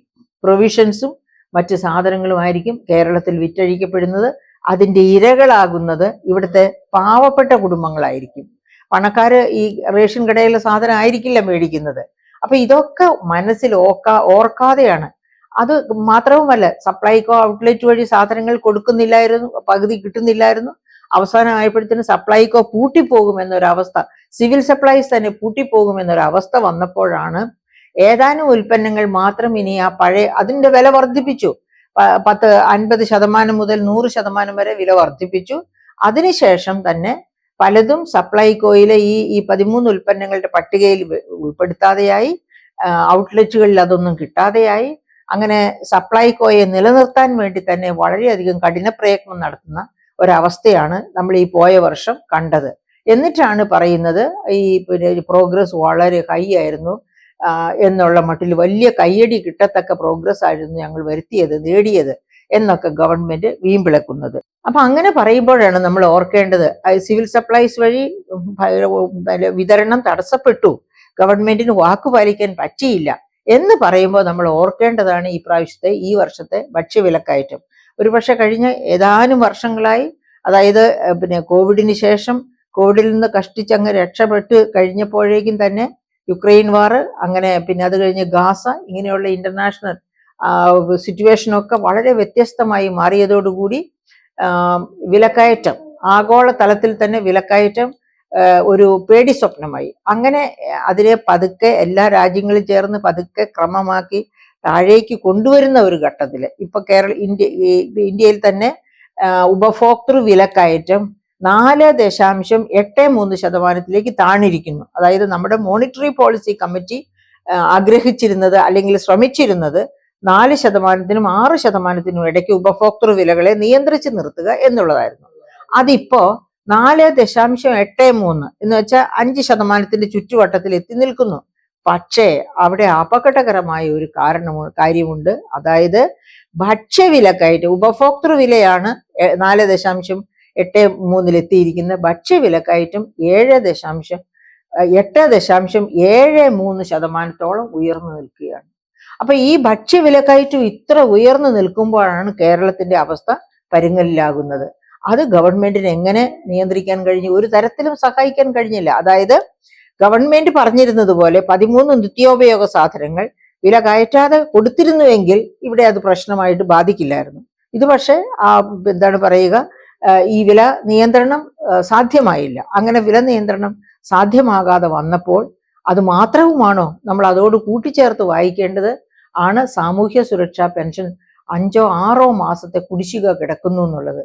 പ്രൊവിഷൻസും മറ്റ് സാധനങ്ങളുമായിരിക്കും കേരളത്തിൽ വിറ്റഴിക്കപ്പെടുന്നത്. അതിൻ്റെ ഇരകളാകുന്നത് ഇവിടുത്തെ പാവപ്പെട്ട കുടുംബങ്ങളായിരിക്കും. പണക്കാര് ഈ റേഷൻ കടയിലെ സാധനം ആയിരിക്കില്ല മേടിക്കുന്നത്. അപ്പൊ ഇതൊക്കെ മനസ്സിൽ ഓർക്കാതെയാണ്. അത് മാത്രവുമല്ല, സപ്ലൈകോ ഔട്ട്ലെറ്റ് വഴി സാധനങ്ങൾ കൊടുക്കുന്നില്ലായിരുന്നു, പകുതി കിട്ടുന്നില്ലായിരുന്നു. അവസാനമായപ്പോഴത്തേന് സപ്ലൈകോ പൂട്ടിപ്പോകുമെന്നൊരവസ്ഥ, സിവിൽ സപ്ലൈസ് തന്നെ പൂട്ടിപ്പോകുമെന്നൊരവസ്ഥ വന്നപ്പോഴാണ് ഏതാനും ഉൽപ്പന്നങ്ങൾ മാത്രം ഇനി ആ പഴയ അതിന്റെ വില വർദ്ധിപ്പിച്ചു. 50% മുതൽ 100% വരെ വില വർദ്ധിപ്പിച്ചു. അതിനുശേഷം തന്നെ പലതും സപ്ലൈകോയിലെ ഈ 13 ഉൽപ്പന്നങ്ങളുടെ പട്ടികയിൽ ഉൾപ്പെടുത്താതെയായി, ഔട്ട്ലെറ്റുകളിൽ അതൊന്നും കിട്ടാതെയായി. അങ്ങനെ സപ്ലൈകോയെ നിലനിർത്താൻ വേണ്ടി തന്നെ വളരെയധികം കഠിന പ്രയത്നം നടത്തുന്ന ഒരവസ്ഥയാണ് നമ്മൾ ഈ പോയ വർഷം കണ്ടത്. എന്നിട്ടാണ് പറയുന്നത് ഈ പ്രോഗ്രസ് വളരെ ഹൈ ആയിരുന്നു എന്നുള്ള മട്ടിൽ, വലിയ കയ്യടി കിട്ടത്തക്ക പ്രോഗ്രസ് ആയിരുന്നു ഞങ്ങൾ നേടിയത് എന്നൊക്കെ ഗവൺമെന്റ് വീമ്പിളക്കുന്നത്. അപ്പൊ അങ്ങനെ പറയുമ്പോഴാണ് നമ്മൾ ഓർക്കേണ്ടത്, സിവിൽ സപ്ലൈസ് വഴി വിതരണം തടസ്സപ്പെട്ടു, ഗവൺമെന്റിന് വാക്കുപാലിക്കാൻ പറ്റിയില്ല എന്ന് പറയുമ്പോൾ നമ്മൾ ഓർക്കേണ്ടതാണ് ഈ വർഷത്തെ ഭക്ഷ്യവിലക്കയറ്റം. ഒരുപക്ഷെ കഴിഞ്ഞ ഏതാനും വർഷങ്ങളായി, അതായത് കോവിഡിന് ശേഷം, കോവിഡിൽ നിന്ന് കഷ്ടിച്ചങ്ങ് രക്ഷപ്പെട്ട് കഴിഞ്ഞപ്പോഴേക്കും തന്നെ യുക്രൈൻ വാർ, അങ്ങനെ അത് കഴിഞ്ഞ് ഗാസ, ഇങ്ങനെയുള്ള ഇന്റർനാഷണൽ സിറ്റുവേഷനൊക്കെ വളരെ വ്യത്യസ്തമായി മാറിയതോടുകൂടി വിലക്കയറ്റം, ആഗോള തലത്തിൽ തന്നെ വിലക്കയറ്റം ഒരു പേടി സ്വപ്നമായി. അങ്ങനെ അതിനെ പതുക്കെ എല്ലാ രാജ്യങ്ങളും ചേർന്ന് പതുക്കെ ക്രമമാക്കി താഴേക്ക് കൊണ്ടുവരുന്ന ഒരു ഘട്ടത്തിൽ ഇപ്പൊ ഇന്ത്യയിൽ തന്നെ ഉപഭോക്തൃ വിലക്കയറ്റം 4.83% താണിരിക്കുന്നു. അതായത് നമ്മുടെ മോണിറ്ററി പോളിസി കമ്മിറ്റി ആഗ്രഹിച്ചിരുന്നത് അല്ലെങ്കിൽ ശ്രമിച്ചിരുന്നത് 4%-നും 6%-നും ഇടയ്ക്ക് ഉപഭോക്തൃ വിലകളെ നിയന്ത്രിച്ച് നിർത്തുക എന്നുള്ളതായിരുന്നു. അതിപ്പോ 4.83 എന്ന് വെച്ചാൽ 5%-ന്റെ ചുറ്റുവട്ടത്തിൽ എത്തി നിൽക്കുന്നു. പക്ഷേ അവിടെ അപകടകരമായ ഒരു കാര്യമുണ്ട്. അതായത് ഭക്ഷ്യവിലക്കയറ്റം, ഉപഭോക്തൃ വിലയാണ് 4.83 എത്തിയിരിക്കുന്നത്. ഭക്ഷ്യവിലക്കയറ്റം 8.73% ഉയർന്നു നിൽക്കുകയാണ്. അപ്പൊ ഈ ഭക്ഷ്യവിലക്കയറ്റം ഇത്ര ഉയർന്നു നിൽക്കുമ്പോഴാണ് കേരളത്തിന്റെ അവസ്ഥ പരുങ്ങലിലാകുന്നത്. അത് ഗവൺമെന്റിന് എങ്ങനെ നിയന്ത്രിക്കാൻ കഴിഞ്ഞു? ഒരു തരത്തിലും സഹായിക്കാൻ കഴിഞ്ഞില്ല. അതായത് ഗവൺമെന്റ് പറഞ്ഞിരുന്നത് പോലെ 13 നിത്യോപയോഗ സാധനങ്ങൾ വില കയറ്റാതെ കൊടുത്തിരുന്നുവെങ്കിൽ ഇവിടെ അത് പ്രശ്നമായിട്ട് ബാധിക്കില്ലായിരുന്നു. ഇത് പക്ഷേ ഈ വില നിയന്ത്രണം സാധ്യമായില്ല. അങ്ങനെ വില നിയന്ത്രണം സാധ്യമാകാതെ വന്നപ്പോൾ അത് മാത്രവുമാണോ നമ്മൾ അതോട് കൂട്ടിച്ചേർത്ത് വായിക്കേണ്ടത്? ആണ് സാമൂഹ്യ സുരക്ഷാ പെൻഷൻ 5-6 മാസത്തെ കുടിശ്ശിക കിടക്കുന്നു എന്നുള്ളത്.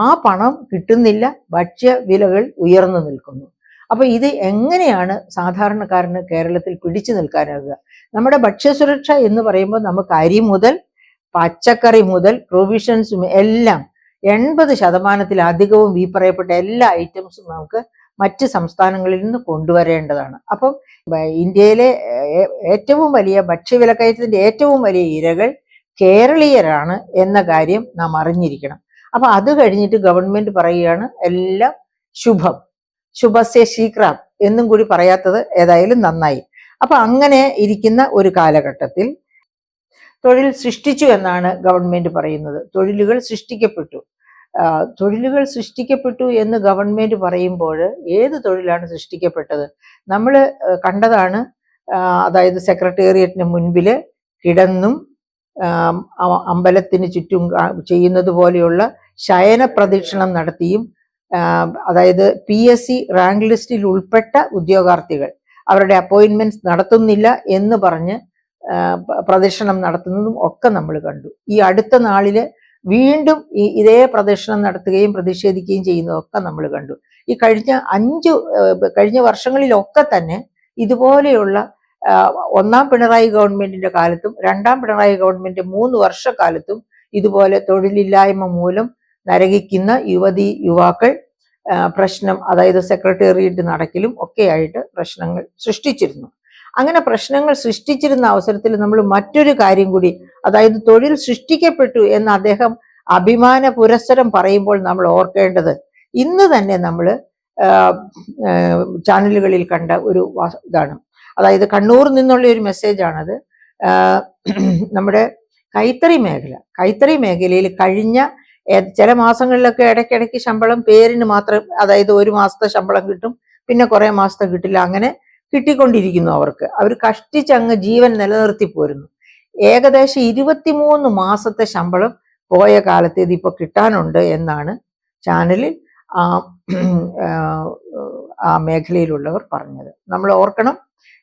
ആ പണം കിട്ടുന്നില്ല, ഭക്ഷ്യവിലകൾ ഉയർന്നു നിൽക്കുന്നു. അപ്പൊ ഇത് എങ്ങനെയാണ് സാധാരണക്കാരന് കേരളത്തിൽ പിടിച്ചു നിൽക്കാനാകുക? നമ്മുടെ ഭക്ഷ്യസുരക്ഷ എന്ന് പറയുമ്പോൾ നമുക്ക് അരി മുതൽ പച്ചക്കറി മുതൽ പ്രൊവിഷൻസും എല്ലാം 80%-ലധികവും ഈ പറയപ്പെട്ട എല്ലാ ഐറ്റംസും നമുക്ക് മറ്റ് സംസ്ഥാനങ്ങളിൽ നിന്ന് കൊണ്ടുവരേണ്ടതാണ്. അപ്പം ഇന്ത്യയിലെ ഏറ്റവും വലിയ ഭക്ഷ്യവിലക്കയറ്റത്തിന്റെ ഏറ്റവും വലിയ ഇരകൾ കേരളീയരാണ് എന്ന കാര്യം നാം അറിഞ്ഞിരിക്കണം. അപ്പൊ അത് കഴിഞ്ഞിട്ട് ഗവൺമെന്റ് പറയുകയാണ് എല്ലാം ശുഭസ്യ ശീഘ്രം എന്നും കൂടി പറയാത്തത് ഏതായാലും നന്നായി. അപ്പൊ അങ്ങനെ ഇരിക്കുന്ന ഒരു കാലഘട്ടത്തിൽ തൊഴിൽ സൃഷ്ടിച്ചു എന്നാണ് ഗവൺമെന്റ് പറയുന്നത്. തൊഴിലുകൾ സൃഷ്ടിക്കപ്പെട്ടു എന്ന് ഗവൺമെന്റ് പറയുമ്പോൾ ഏത് തൊഴിലാണ് സൃഷ്ടിക്കപ്പെട്ടത്? നമ്മൾ കണ്ടതാണ്. അതായത് സെക്രട്ടേറിയറ്റിന് മുൻപിൽ കിടന്നും അമ്പലത്തിന് ചുറ്റും ചെയ്യുന്നത് പോലെയുള്ള ശയന പ്രദക്ഷിണം നടത്തിയും, അതായത് PSC റാങ്ക് ലിസ്റ്റിൽ ഉൾപ്പെട്ട ഉദ്യോഗാർത്ഥികൾ അവരുടെ അപ്പോയിന്റ്മെന്റ്സ് നടത്തുന്നില്ല എന്ന് പറഞ്ഞ് പ്രദർശനം നടത്തുന്നതും ഒക്കെ നമ്മൾ കണ്ടു. ഈ അടുത്ത നാളില് വീണ്ടും ഇതേ പ്രദർശനം നടത്തുകയും പ്രതിഷേധിക്കുകയും ചെയ്യുന്നതൊക്കെ നമ്മൾ കണ്ടു. ഈ കഴിഞ്ഞ വർഷങ്ങളിലൊക്കെ തന്നെ ഇതുപോലെയുള്ള ഒന്നാം പിണറായി ഗവൺമെന്റിന്റെ കാലത്തും രണ്ടാം പിണറായി ഗവൺമെന്റ് 3 വർഷക്കാലത്തും ഇതുപോലെ തൊഴിലില്ലായ്മ മൂലം നരകിക്കുന്ന യുവാക്കൾ പ്രശ്നം, അതായത് സെക്രട്ടേറിയറ്റ് നടക്കലും ഒക്കെയായിട്ട് പ്രശ്നങ്ങൾ സൃഷ്ടിച്ചിരുന്നു. അങ്ങനെ പ്രശ്നങ്ങൾ സൃഷ്ടിച്ചിരുന്ന അവസരത്തിൽ നമ്മൾ മറ്റൊരു കാര്യം കൂടി, അതായത് തൊഴിൽ സൃഷ്ടിക്കപ്പെട്ടു എന്ന് അദ്ദേഹം അഭിമാന പുരസ്സരം പറയുമ്പോൾ നമ്മൾ ഓർക്കേണ്ടത്, ഇന്ന് തന്നെ നമ്മൾ ചാനലുകളിൽ കണ്ട ഒരു ഇതാണ്. അതായത് കണ്ണൂരിൽ നിന്നുള്ള ഒരു മെസ്സേജാണത്. നമ്മുടെ കൈത്തറി മേഖലയിൽ കഴിഞ്ഞ ചില മാസങ്ങളിലൊക്കെ ഇടയ്ക്കിടയ്ക്ക് ശമ്പളം പേരിന് മാത്രം, അതായത് ഒരു മാസത്തെ ശമ്പളം കിട്ടും, പിന്നെ കുറെ മാസത്തെ കിട്ടില്ല, അങ്ങനെ കിട്ടിക്കൊണ്ടിരിക്കുന്നു. അവർ കഷ്ടിച്ചങ്ങ് ജീവൻ നിലനിർത്തി പോരുന്നു. ഏകദേശം 23 മാസത്തെ ശമ്പളം പോയ കാലത്ത് ഇതിപ്പോ കിട്ടാനുണ്ട് എന്നാണ് ചാനലിൽ ആ മേഖലയിലുള്ളവർ പറഞ്ഞത്. നമ്മൾ ഓർക്കണം,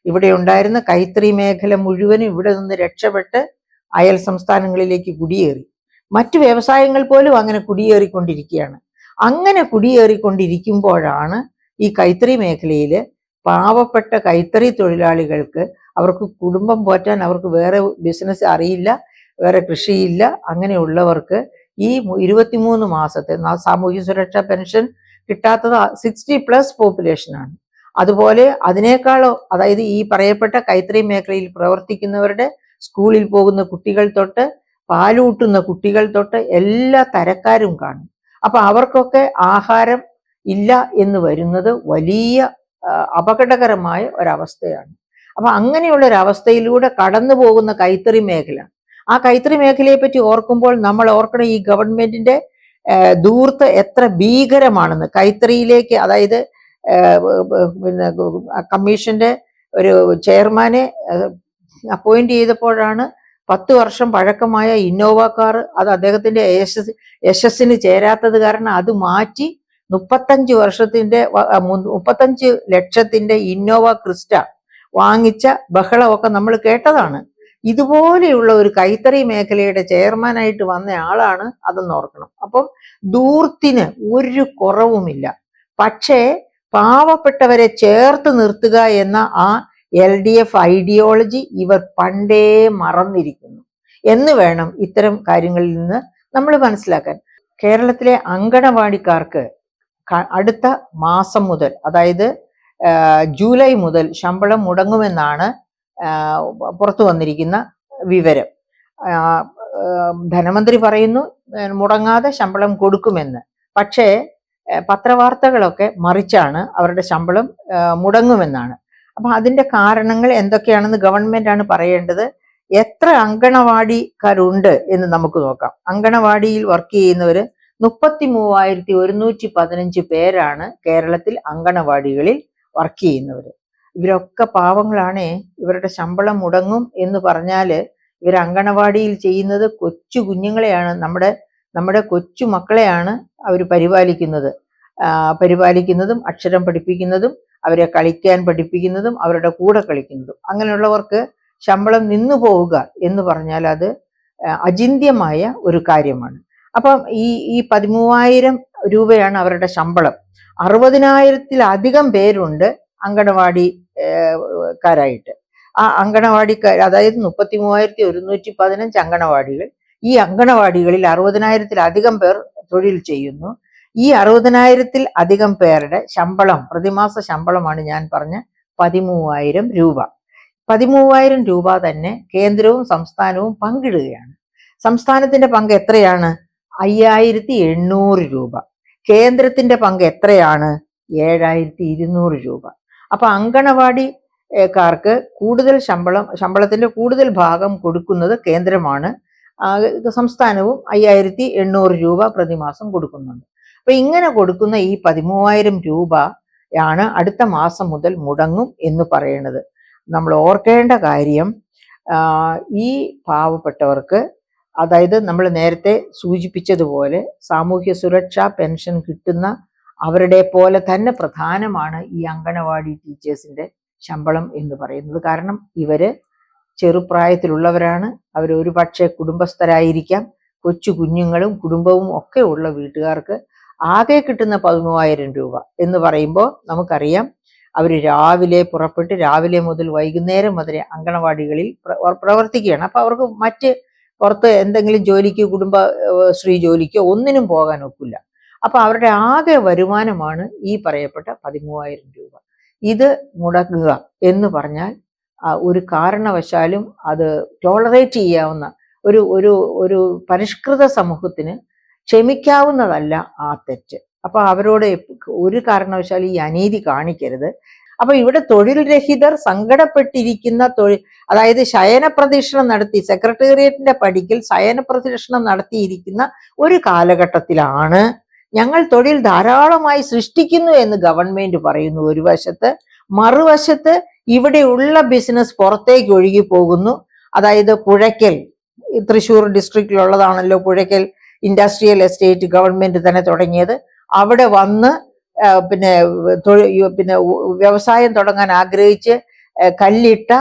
ഇവിടെ ഉണ്ടായിരുന്ന കൈത്തറി മേഖല മുഴുവനും ഇവിടെ നിന്ന് രക്ഷപ്പെട്ട് അയൽ സംസ്ഥാനങ്ങളിലേക്ക് കുടിയേറി. മറ്റു വ്യവസായങ്ങൾ പോലും അങ്ങനെ കുടിയേറിക്കൊണ്ടിരിക്കുകയാണ്. അങ്ങനെ കുടിയേറിക്കൊണ്ടിരിക്കുമ്പോഴാണ് ഈ കൈത്തറി മേഖലയിൽ പാവപ്പെട്ട കൈത്തറി തൊഴിലാളികൾക്ക്, അവർക്ക് കുടുംബം പോറ്റാൻ അവർക്ക് വേറെ ബിസിനസ് അറിയില്ല, വേറെ കൃഷിയില്ല, അങ്ങനെയുള്ളവർക്ക് ഈ 23 മാസത്തെ സാമൂഹ്യ സുരക്ഷാ പെൻഷൻ കിട്ടാത്തത് 60+ പോപ്പുലേഷനാണ്. അതുപോലെ അതിനേക്കാളോ, അതായത് ഈ പറയപ്പെട്ട കൈത്തറി മേഖലയിൽ പ്രവർത്തിക്കുന്നവരുടെ സ്കൂളിൽ പോകുന്ന കുട്ടികൾ തൊട്ട് പാലൂട്ടുന്ന കുട്ടികൾ തൊട്ട് എല്ലാ തരക്കാരും കാണും. അപ്പൊ അവർക്കൊക്കെ ആഹാരം ഇല്ല എന്ന് വരുന്നത് വലിയ അപകടകരമായ ഒരവസ്ഥയാണ്. അപ്പൊ അങ്ങനെയുള്ള ഒരവസ്ഥയിലൂടെ കടന്നു പോകുന്ന കൈത്തറി മേഖല, ആ കൈത്തറി മേഖലയെ പറ്റി ഓർക്കുമ്പോൾ നമ്മൾ ഓർക്കണം ഈ ഗവൺമെന്റിന്റെ ധൂർത്ത് എത്ര ഭീകരമാണെന്ന്. കൈത്തറിയിലേക്ക്, അതായത് പിന്നെ കമ്മീഷന്റെ ഒരു ചെയർമാനെ അപ്പോയിന്റ് ചെയ്തപ്പോഴാണ് 10 വർഷം പഴക്കമായ ഇന്നോവ കാർ, അത് അദ്ദേഹത്തിന്റെ യശസ്സിന് ചേരാത്തത് കാരണം അത് മാറ്റി 35 ലക്ഷത്തിന്റെ ഇന്നോവ ക്രിസ്റ്റ വാങ്ങിച്ച ബഹളമൊക്കെ നമ്മൾ കേട്ടതാണ്. ഇതുപോലെയുള്ള ഒരു കൈത്തറി മേഖലയുടെ ചെയർമാനായിട്ട് വന്ന ആളാണ് അതെന്ന് ഓർക്കണം. അപ്പം ധൂർത്തിന് ഒരു കുറവുമില്ല. പക്ഷേ പാവപ്പെട്ടവരെ ചേർത്ത് നിർത്തുക എന്ന ആ LDF ഐഡിയോളജി ഇവർ പണ്ടേ മറന്നിരിക്കുന്നു എന്ന് വേണം ഇത്തരം കാര്യങ്ങളിൽ നിന്ന് നമ്മൾ മനസ്സിലാക്കാൻ. കേരളത്തിലെ അങ്കണവാടിക്കാർക്ക് അടുത്ത മാസം മുതൽ, അതായത് ജൂലൈ മുതൽ ശമ്പളം മുടങ്ങുമെന്നാണ് പുറത്തു വന്നിരിക്കുന്ന വിവരം. ധനമന്ത്രി പറയുന്നു മുടങ്ങാതെ ശമ്പളം കൊടുക്കുമെന്ന്. പക്ഷേ പത്രവാർത്തകളൊക്കെ മറിച്ചാണ്, അവരുടെ ശമ്പളം മുടങ്ങുമെന്നാണ്. അപ്പൊ അതിന്റെ കാരണങ്ങൾ എന്തൊക്കെയാണെന്ന് ഗവൺമെന്റാണ് പറയേണ്ടത്. എത്ര അങ്കണവാടിക്കാരുണ്ട് എന്ന് നമുക്ക് നോക്കാം. അങ്കണവാടിയിൽ വർക്ക് ചെയ്യുന്നവര് 33,115 പേരാണ് കേരളത്തിൽ അങ്കണവാടികളിൽ വർക്ക് ചെയ്യുന്നവര്. ഇവരൊക്കെ പാവങ്ങളാണേ. ഇവരുടെ ശമ്പളം മുടങ്ങും എന്ന് പറഞ്ഞാല് ഇവർ അങ്കണവാടിയിൽ ചെയ്യുന്നത് കൊച്ചു കുഞ്ഞുങ്ങളെയാണ്, നമ്മുടെ കൊച്ചു മക്കളെയാണ് അവർ പരിപാലിക്കുന്നതും അക്ഷരം പഠിപ്പിക്കുന്നതും അവരെ കളിക്കാൻ പഠിപ്പിക്കുന്നതും അവരുടെ കൂടെ കളിക്കുന്നതും. അങ്ങനെയുള്ളവർക്ക് ശമ്പളം നിന്നു പോവുക എന്ന് പറഞ്ഞാൽ അത് അചിന്ത്യമായ ഒരു കാര്യമാണ്. അപ്പം ഈ 13,000 രൂപയാണ് അവരുടെ ശമ്പളം. 60,000-ലധികം പേരുണ്ട് അങ്കണവാടിക്കാരായിട്ട്. ആ അങ്കണവാടിക്കാർ, അതായത് 33,115 അങ്കണവാടികൾ. ഈ അങ്കണവാടികളിൽ 60,000-ലധികം പേർ തൊഴിൽ ചെയ്യുന്നു. ഈ 60,000-ലധികം പേരുടെ ശമ്പളം, പ്രതിമാസ ശമ്പളമാണ് ഞാൻ പറഞ്ഞ 13,000 രൂപ. 13,000 രൂപ തന്നെ കേന്ദ്രവും സംസ്ഥാനവും പങ്കിടുകയാണ്. സംസ്ഥാനത്തിന്റെ പങ്ക് എത്രയാണ്? 5,800 രൂപ. കേന്ദ്രത്തിന്റെ പങ്ക് എത്രയാണ്? 7,200 രൂപ. അപ്പൊ അങ്കണവാടിക്കാർക്ക് കൂടുതൽ ശമ്പളത്തിന്റെ കൂടുതൽ ഭാഗം കൊടുക്കുന്നത് കേന്ദ്രമാണ്. സംസ്ഥാനവും 5,800 രൂപ പ്രതിമാസം കൊടുക്കുന്നുണ്ട്. അപ്പൊ ഇങ്ങനെ കൊടുക്കുന്ന ഈ 13,000 രൂപയാണ് അടുത്ത മാസം മുതൽ മുടങ്ങും എന്ന് പറയുന്നത്. നമ്മൾ ഓർക്കേണ്ട കാര്യം, ഈ പാവപ്പെട്ടവർക്ക്, അതായത് നമ്മൾ നേരത്തെ സൂചിപ്പിച്ചതുപോലെ സാമൂഹ്യ സുരക്ഷാ പെൻഷൻ കിട്ടുന്ന അവരുടെ പോലെ തന്നെ പ്രധാനമാണ് ഈ അങ്കണവാടി ടീച്ചേഴ്സിന്റെ ശമ്പളം എന്ന് പറയുന്നത്. കാരണം ഇവര് ചെറുപ്രായത്തിലുള്ളവരാണ്. അവരൊരു പക്ഷേ കുടുംബസ്ഥരായിരിക്കാം. കൊച്ചു കുഞ്ഞുങ്ങളും കുടുംബവും ഒക്കെ ഉള്ള വീട്ടുകാർക്ക് ആകെ കിട്ടുന്ന 13,000 രൂപ എന്ന് പറയുമ്പോൾ നമുക്കറിയാം, അവർ രാവിലെ പുറപ്പെട്ട് രാവിലെ മുതൽ വൈകുന്നേരം വരെ അങ്കണവാടികളിൽ പ്രവർത്തിക്കുകയാണ്. അപ്പൊ അവർക്ക് മറ്റ് പുറത്ത് എന്തെങ്കിലും ജോലിക്ക്, കുടുംബശ്രീ ജോലിക്കോ ഒന്നിനും പോകാൻ ഒക്കില്ല. അപ്പൊ അവരുടെ ആകെ വരുമാനമാണ് ഈ പറയപ്പെട്ട 13,000 രൂപ. ഇത് മുടങ്ങുക എന്ന് പറഞ്ഞാൽ ഒരു കാരണവശാലും അത് ടോളറേറ്റ് ചെയ്യാവുന്ന ഒരു പരിഷ്കൃത സമൂഹത്തിന് ക്ഷമിക്കാവുന്നതല്ല ആ തെറ്റ്. അപ്പൊ അവരോട് ഒരു കാരണവശാലും ഈ അനീതി കാണിക്കരുത്. അപ്പൊ ഇവിടെ തൊഴിൽ രഹിതർ സങ്കടപ്പെട്ടിരിക്കുന്ന അതായത് ശയന പ്രദക്ഷിണം നടത്തി സെക്രട്ടേറിയറ്റിന്റെ പടിക്കൽ ശയന പ്രദക്ഷിണം നടത്തിയിരിക്കുന്ന ഒരു കാലഘട്ടത്തിലാണ് ഞങ്ങൾ തൊഴിൽ ധാരാളമായി സൃഷ്ടിക്കുന്നു എന്ന് ഗവൺമെന്റ് പറയുന്നു ഒരു വശത്ത്. മറുവശത്ത് ഇവിടെയുള്ള ബിസിനസ് പുറത്തേക്ക് ഒഴുകി പോകുന്നു. അതായത് പുഴയ്ക്കൽ, തൃശ്ശൂർ ഡിസ്ട്രിക്റ്റിലുള്ളതാണല്ലോ പുഴയ്ക്കൽ ഇൻഡസ്ട്രിയൽ എസ്റ്റേറ്റ് ഗവൺമെന്റ് തന്നെ തുടങ്ങിയത്. അവിടെ വന്ന് പിന്നെ വ്യവസായം തുടങ്ങാൻ ആഗ്രഹിച്ച് കല്ലിട്ട